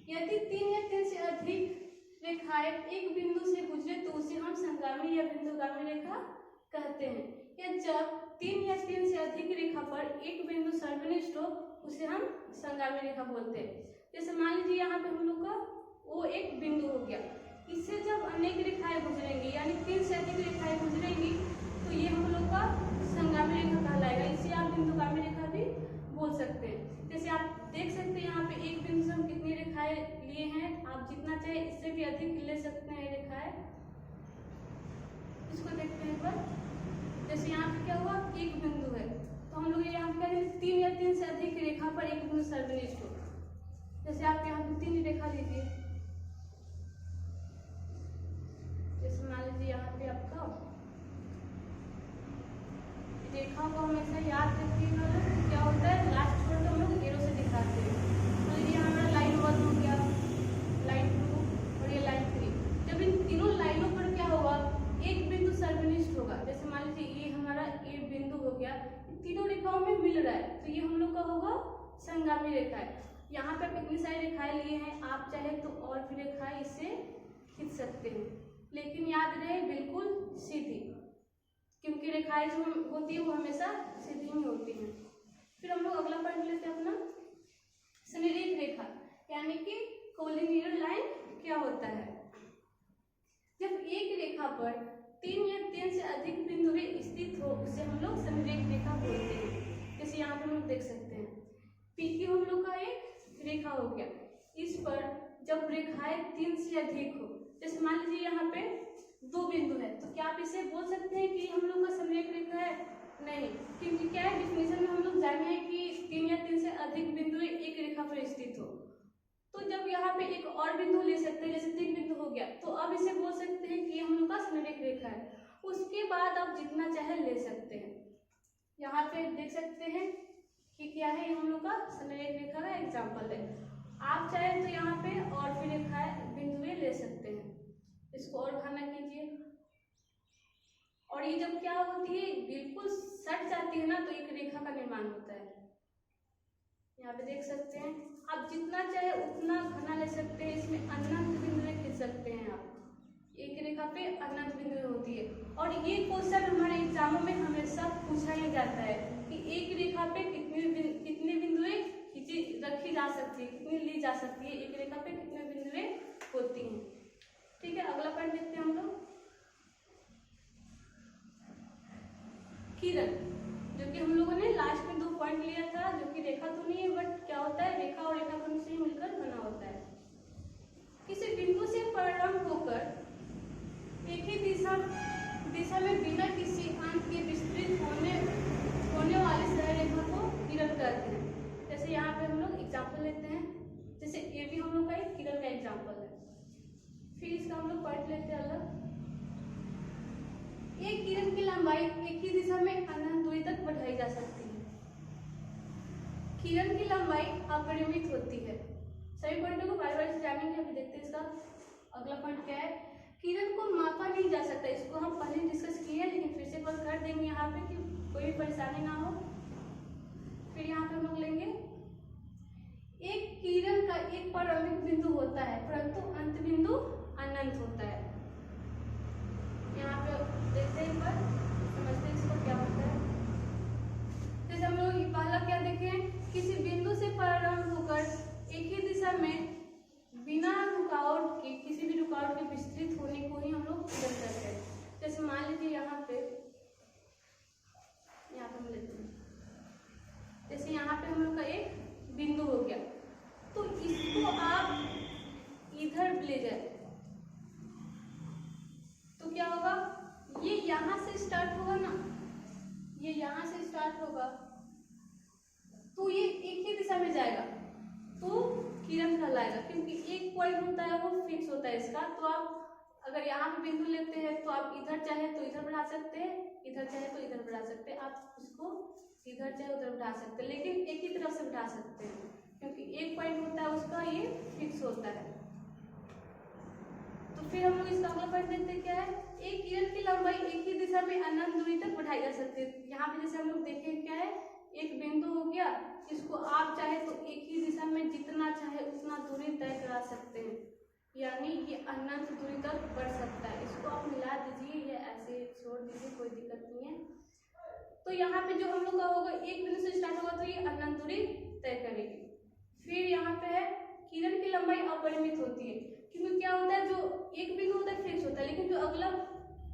यदि 3 या 3 से अधिक रेखाएं एक बिंदु से गुजरे तो उसे हम संगामी या बिंदुगामी रेखा कहते हैं, या जब 3 या 3 से अधिक रेखा पर एक बिंदु सर्वनिष्ठ हो उसे हम संगामी रेखा बोलते हैं। जैसे मान लीजिए यहाँ पे हम लोग का वो एक बिंदु हो गया, इससे जब अनेक रेखाएं गुजरेंगी यानी 3 से अधिक रेखाएं गुजरेंगी तो ये हम लोग का संगामी रेखा कहलाएगा, इसे आप बिंदुगामी रेखा भी बोल सकते हैं। जैसे आप देख सकते हैं यहाँ पे एक बिंदु से हम कितनी रेखाएं लिए हैं, आप जितना चाहे इससे भी अधिक ले सकते हैं रेखाएं। इसको देखते हैं एक बार, जैसे यहाँ पे क्या हुआ एक बिंदु है तो हम लोग यहाँ पे 3 या 3 से अधिक रेखा पर एक बिंदु सर्वनिष्ठ हो। जैसे आप यहाँ पे 3 रेखा लीजिए, जैसे मान लीजिए यहाँ पे आपका रेखा को हमेशा याद रखिएगा क्या होता है, लास्ट छोड़ तो हम लोग एरो से दिखाते हैं। तो ये हमारा लाइन 1 हो गया, लाइन 2 और ये लाइन 3। जब इन तीनों लाइनों पर क्या होगा एक बिंदु सर्वनिष्ठ होगा, जैसे मान लीजिए ये हमारा ए बिंदु हो गया, तीनों रेखाओं में मिल रहा है तो ये हम लोग का होगा संगामी रेखा है। यहाँ पे इतनी सारी रेखाएं लिए हैं, आप चाहे तो और भी रेखाएं इससे खींच सकते हैं, लेकिन याद रहे बिल्कुल सीधी, क्योंकि रेखाएं जो होती है वो हमेशा सीधी ही होती हैं। फिर हम लोग अगला पॉइंट लेते हैं अपना संरेख रेखा यानी कि कोलिनियर लाइन क्या होता है। जब एक रेखा पर 3 या 3 से अधिक बिंदु स्थित हो उसे हम लोग संरेख रेखा बोलते हैं। जैसे यहाँ पे हम लोग देख सकते हैं पी क्यू हम लोग का एक रेखा हो गया, इस पर जब रेखाएं 3 से अधिक हो, जैसे मान लीजिए यहाँ पे 2 बिंदु है, तो क्या आप इसे बोल सकते हैं कि हम लोग का संरेख रेखा है? नहीं, क्योंकि क्या है डिफिनेशन में हम लोग जाने हैं कि 3 या 3 से अधिक बिंदु एक रेखा पर स्थित हो। तो जब यहाँ पे एक और बिंदु ले सकते हैं, जैसे 3 बिंदु हो गया, तो अब इसे बोल सकते हैं कि हम लोग का संरेख रेखा है। उसके बाद आप जितना चाहे ले सकते हैं। यहाँ पे देख सकते हैं कि क्या है, ये हम लोग का संरेख रेखा का एग्जाम्पल है। आप चाहे तो यहाँ पे और भी रेखाएं बिंदुएं ले सकते हैं, इसको और खाना कीजिए। और ये जब क्या होती है बिल्कुल सट जाती है ना, तो एक रेखा का निर्माण होता है। यहाँ पे देख सकते हैं, आप जितना चाहे उतना घना ले सकते हैं, इसमें अनंत बिंदुएं खींच सकते हैं आप। एक रेखा पे अनंत बिंदुएं होती है, और ये क्वेश्चन हमारे एग्जामों में हमेशा पूछा ही जाता है कि एक रेखा पे कितनी बिंदुएं रखी जा सकती है, कितनी ली जा सकती है, एक रेखा पे कितने बिंदुएं होती हैं। ठीक है, अगला पॉइंट देखते हैं हम लोग किरण, जो कि हम लोगों ने लास्ट में 2 पॉइंट लिया था, जो कि रेखा तो नहीं है बट क्या होता है रेखा और रेखाखंड से मिलकर बना होता है। किसी बिंदु से प्रारंभ होकर दिशा में बिना किसी अंत के विस्तृत होने वाली सरल रेखा को किरण कहते हैं। जैसे यहाँ पे हम लोग एग्जाम्पल लेते हैं, जैसे ये भी हम लोग का एक किरण का एग्जाम्पल है। फिर इसका हम लोग पॉइंट लेते हैं अलग। एक किरण की लंबाई एक ही दिशा में अनंत दूरी तक बढ़ाई जा सकती है। किरण की लंबाई अपरिमित होती है। सभी पॉइंटों को बार बार से जानेंगे। अभी देखते हैं इसका अगला पॉइंट क्या है। किरण को मापा नहीं जा सकता। इसको हम पहले डिस्कस किए हैं, लेकिन फिर से एक बार कर देंगे यहाँ पे कि कोई भी परेशानी ना हो। फिर यहाँ पे हम लोग लेंगे, एक किरण का एक प्रारंभिक बिंदु होता है परंतु अंत बिंदु अनंत होता है। यहाँ पे देखते हैं एक बार, समझते हैं इसको क्या होता है। जैसे हम लोग पहला क्या देखें, किसी बिंदु से प्रारंभ होकर एक ही दिशा में बिना रुकावट के, किसी भी रुकावट के विस्तृत होने को ही हम लोग किरण कहते हैं। जैसे मान लीजिए यहाँ पे हम लेते हैं, जैसे यहाँ पे हम लोग का एक बिंदु हो गया, तो इसको आप इधर ले जाए तो क्या होगा, ये यहाँ से स्टार्ट होगा ना, ये यहाँ से स्टार्ट होगा तो ये एक ही दिशा में जाएगा तो किरण कहलाएगा, क्योंकि एक पॉइंट होता है वो फिक्स होता है इसका। तो आप अगर यहाँ पे बिंदु लेते हैं तो आप इधर चाहे तो इधर बढ़ा सकते हैं, इधर चाहे तो इधर बढ़ा सकते हैं, आप इसको इधर चाहे उधर बढ़ा सकते हैं, लेकिन एक ही तरफ से बढ़ा सकते हैं क्योंकि एक पॉइंट होता है उसका, ये फिक्स होता है। तो फिर हम लोग इसका अगला पॉइंट देखते हैं क्या है, एक किरण की लंबाई एक ही दिशा में अनंत दूरी तक बढ़ाई जा सकती है। यहाँ पे जैसे हम लोग देखें क्या है, एक बिंदु हो गया, इसको आप चाहे तो एक ही दिशा में जितना चाहे उतना दूरी तय करा सकते हैं, यानी ये अनंत दूरी तक बढ़ सकता है। इसको आप मिला दीजिए या ऐसे छोड़ दीजिए, कोई दिक्कत नहीं है। तो यहाँ पे जो हम लोग का होगा, एक बिंदु से स्टार्ट होगा तो ये अनंत दूरी तय करेगी। फिर यहाँ पे है, किरण की लंबाई अपरिमित होती है, क्योंकि क्या होता है, जो एक बिंदु होता है फिक्स होता है, लेकिन जो अगला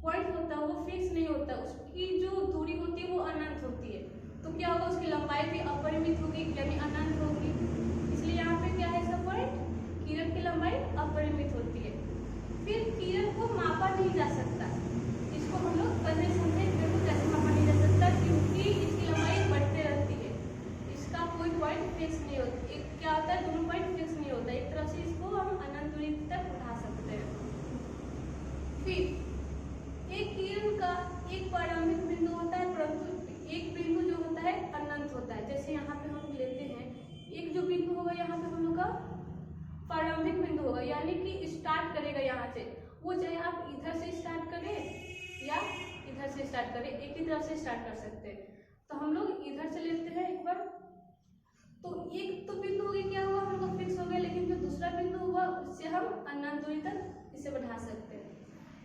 पॉइंट होता है वो फिक्स नहीं होता, उसकी जो दूरी होती है वो अनंत होती है। तो क्या होगा, उसकी लंबाई भी अपरिमित होगी यानी अनंत होगी। इसलिए यहाँ पे क्या है इसका पॉइंट, किरण की लंबाई अपरिमित होती है। फिर किरण को मापा नहीं जा सकता, इसको हम लोग पहले समझे किरण को कैसे मापा नहीं जा सकता, क्योंकि इसकी लंबाई बढ़ते रहती है, इसका कोई पॉइंट फिक्स नहीं होता। एक क्या होता है, दोनों पॉइंट फिक्स नहीं होता, एक तरफ से इसको हम अनंत दूरी तक उठा सकते हैं। फिर एक किरण का एक प्रारंभिक बिंदु होता है परंतु एक बिंदु जो होता है अनंत होता है। जैसे यहाँ पे हम लेते हैं, एक जो बिंदु होगा यहाँ पे हम लोग का प्रारंभिक बिंदु होगा, यानी कि स्टार्ट करेगा यहाँ से, वो चाहे आप इधर से स्टार्ट करें या इधर से स्टार्ट करें, एक ही तरफ से स्टार्ट कर सकते हैं। तो हम लोग इधर से लेते हैं एक बार, तो एक तो बिंदु हो गया, क्या हुआ, हम लोग फिक्स हो गया, लेकिन जो दूसरा बिंदु हुआ उससे हम अनंत दूरी तक इसे बढ़ा सकते हैं।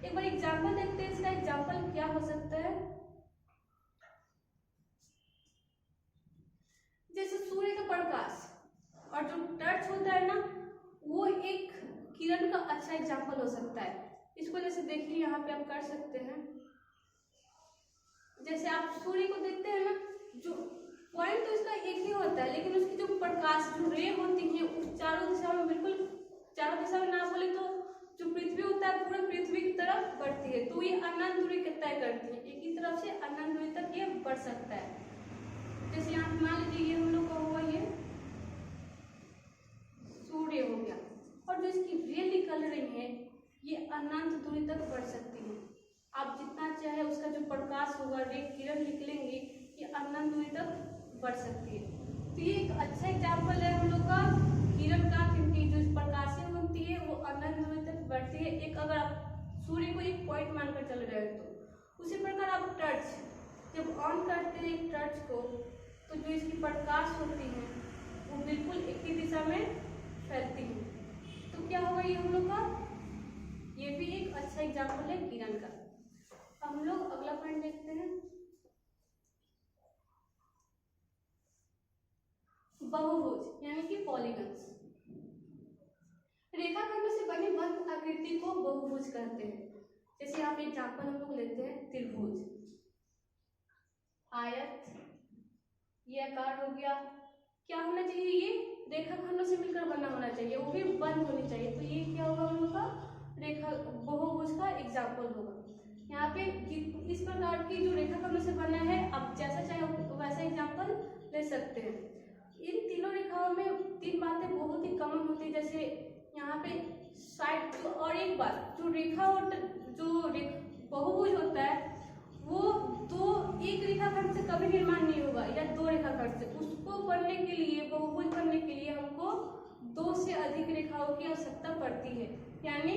एक बार एग्जाम्पल देखते हैं, इसका एग्जाम्पल क्या हो सकता है। जैसे सूर्य का प्रकाश और जो टॉर्च होता है ना, वो एक किरण का अच्छा एग्जाम्पल हो सकता है। इसको जैसे देखिए यहाँ पे आप कर सकते हैं, जैसे आप सूर्य को देखते हैं ना, जो पॉइंट तो इसका एक ही होता है, लेकिन उसकी जो प्रकाश जो रे होती है उस चारों दिशा में, बिल्कुल चारों दिशा में ना बोले तो जो पृथ्वी होता है पूरे पृथ्वी की तरफ बढ़ती है, तो ये अनंत दूरी तय करती है, एक ही तरफ से अनंत दूरी तक ये बढ़ सकता है। जैसे यहाँ पे मान लीजिए ये हम लोग का हुआ, ये सूर्य हो गया, और जो इसकी रे निकल रही है ये अनंत दूरी तक बढ़ सकती है। आप जितना चाहे उसका जो प्रकाश होगा, रे किरण निकलेंगी, ये अनंत दूरी तक बढ़ सकती है। तो ये एक अच्छा एग्जाम्पल है हम लोग का किरण का, क्योंकि जो प्रकाशें होती है वो अनंत दूरी तक बढ़ती है। एक अगर आप सूर्य को एक पॉइंट मानकर चल रहे हो तो उसी प्रकार आप टॉर्च जब ऑन करते हैं एक टॉर्च को, तो जो इसकी प्रकाश होती है वो बिल्कुल एक ही दिशा में फैलती है। तो क्या होगा ये हम लोग का, ये भी एक अच्छा एग्जाम्पल है किरण का। हम लोग अगला पॉइंट देखते हैं, बहुभुज यानी कि पॉलीगन्स। रेखाखंड से बनी बंद आकृति को बहुभुज कहते हैं। जैसे यहाँ पे एग्जाम्पल हम लोग लेते हैं, त्रिभुज, आयत, ये आकार हो गया। क्या होना चाहिए, ये रेखाखंडों से मिलकर बना होना चाहिए, वो भी बंद होनी चाहिए। तो ये क्या होगा हम लोग का रेखा बहुभुज का एग्जाम्पल होगा। यहाँ पे इस प्रकार की जो रेखाखंडों से बना है, आप जैसा चाहे वैसा एग्जाम्पल ले सकते हैं। इन तीनों रेखाओं में 3 बातें बहुत ही कॉमन होती है, जैसे यहाँ पे साइड। और एक बात, जो रेखा और जो बहुभुज होता है वो एक रेखाखंड से कभी निर्माण नहीं होगा, या 2 रेखाखंड से। उसको बनने के लिए, बहुभुज बनने के लिए हमको 2 से अधिक रेखाओं की आवश्यकता पड़ती है। यानी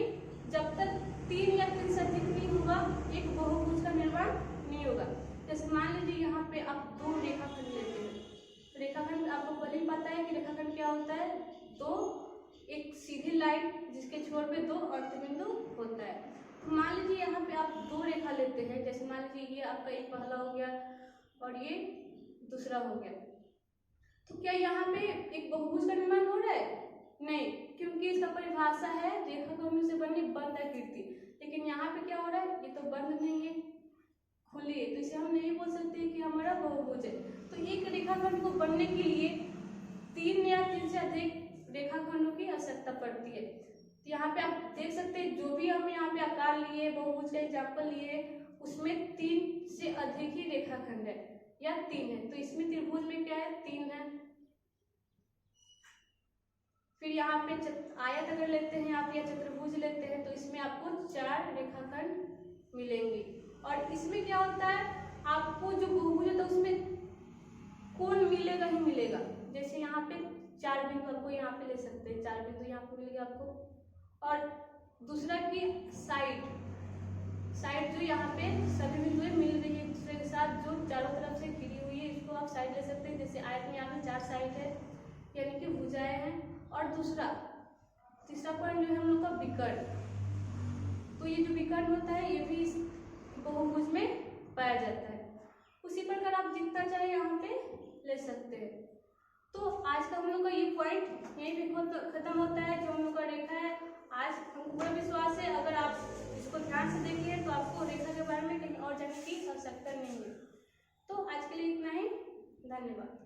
जब तक 3 या 3 से अधिक नहीं होगा, एक बहुभुज का निर्माण नहीं होगा। जैसे मान लीजिए यहाँ पे आप 2 रेखाखंड लेते हैं। रेखाखंड आपको पहले ही पता है कि रेखाखंड क्या होता है, 2 एक सीधी लाइन जिसके छोर पे 2 अर्धबिंदु होता है। मान लीजिए यहाँ पे आप 2 रेखा लेते हैं, जैसे मान लीजिए ये आपका एक पहला हो गया और ये दूसरा हो गया, तो क्या यहाँ पे एक बहुभुज का निर्माण हो रहा है? नहीं, क्योंकि इसका परिभाषा है रेखाखंडों से बनी बंद आकृति। लेकिन यहाँ पे क्या हो रहा है, ये तो बंद नहीं है, खुली है, तो इसे हम नहीं बोल सकते कि हमारा बहुभुज है। तो एक रेखाखंड को बनने के लिए 3 या 3 से अधिक रेखाखंडों की आवश्यकता पड़ती है। तो यहाँ पे आप देख सकते हैं, जो भी हम यहाँ पे आकार लिए, बहुभुज का एग्जाम्पल लिए, उसमें 3 से अधिक ही रेखाखंड है या 3 है। तो इसमें त्रिभुज में क्या है, 3 है। फिर यहाँ पे आयत अगर लेते हैं आप या चतुर्भुज लेते हैं, तो इसमें आपको 4 रेखाखंड मिलेंगे। और इसमें क्या होता है, आपको जो बहुभुज होता है उसमें कोण मिलेगा ही मिलेगा। जैसे यहाँ पे 4 बिंदु आपको यहाँ पे ले सकते हैं, 4 बिंदु यहाँ पे मिलेगा आपको। और दूसरा की साइड जो यहाँ पे सभी बिंदुएं मिल रही है एक दूसरे के साथ, जो चारों तरफ से घिरी हुई है, इसको आप साइड ले सकते हैं। जैसे आयत में यहाँ पे 4 साइड है, यानी कि भुजाएं हैं। और तीसरा पॉइंट जो है हम लोग का विकर्ण। तो ये जो विकर्ण होता है ये भी इस बहुभुज में पाया जाता है। उसी प्रकार आप जितना चाहे यहाँ पे ले सकते हैं। तो आज का हम लोग का ये पॉइंट यहीं पे खत्म होता है, जो हम लोग का रेखा है। आज हमको पूरा विश्वास है, अगर आप इसको ध्यान से देखिए तो आपको रेखा के बारे में कहीं और जानने की आवश्यकता नहीं है। तो आज के लिए इतना ही, धन्यवाद।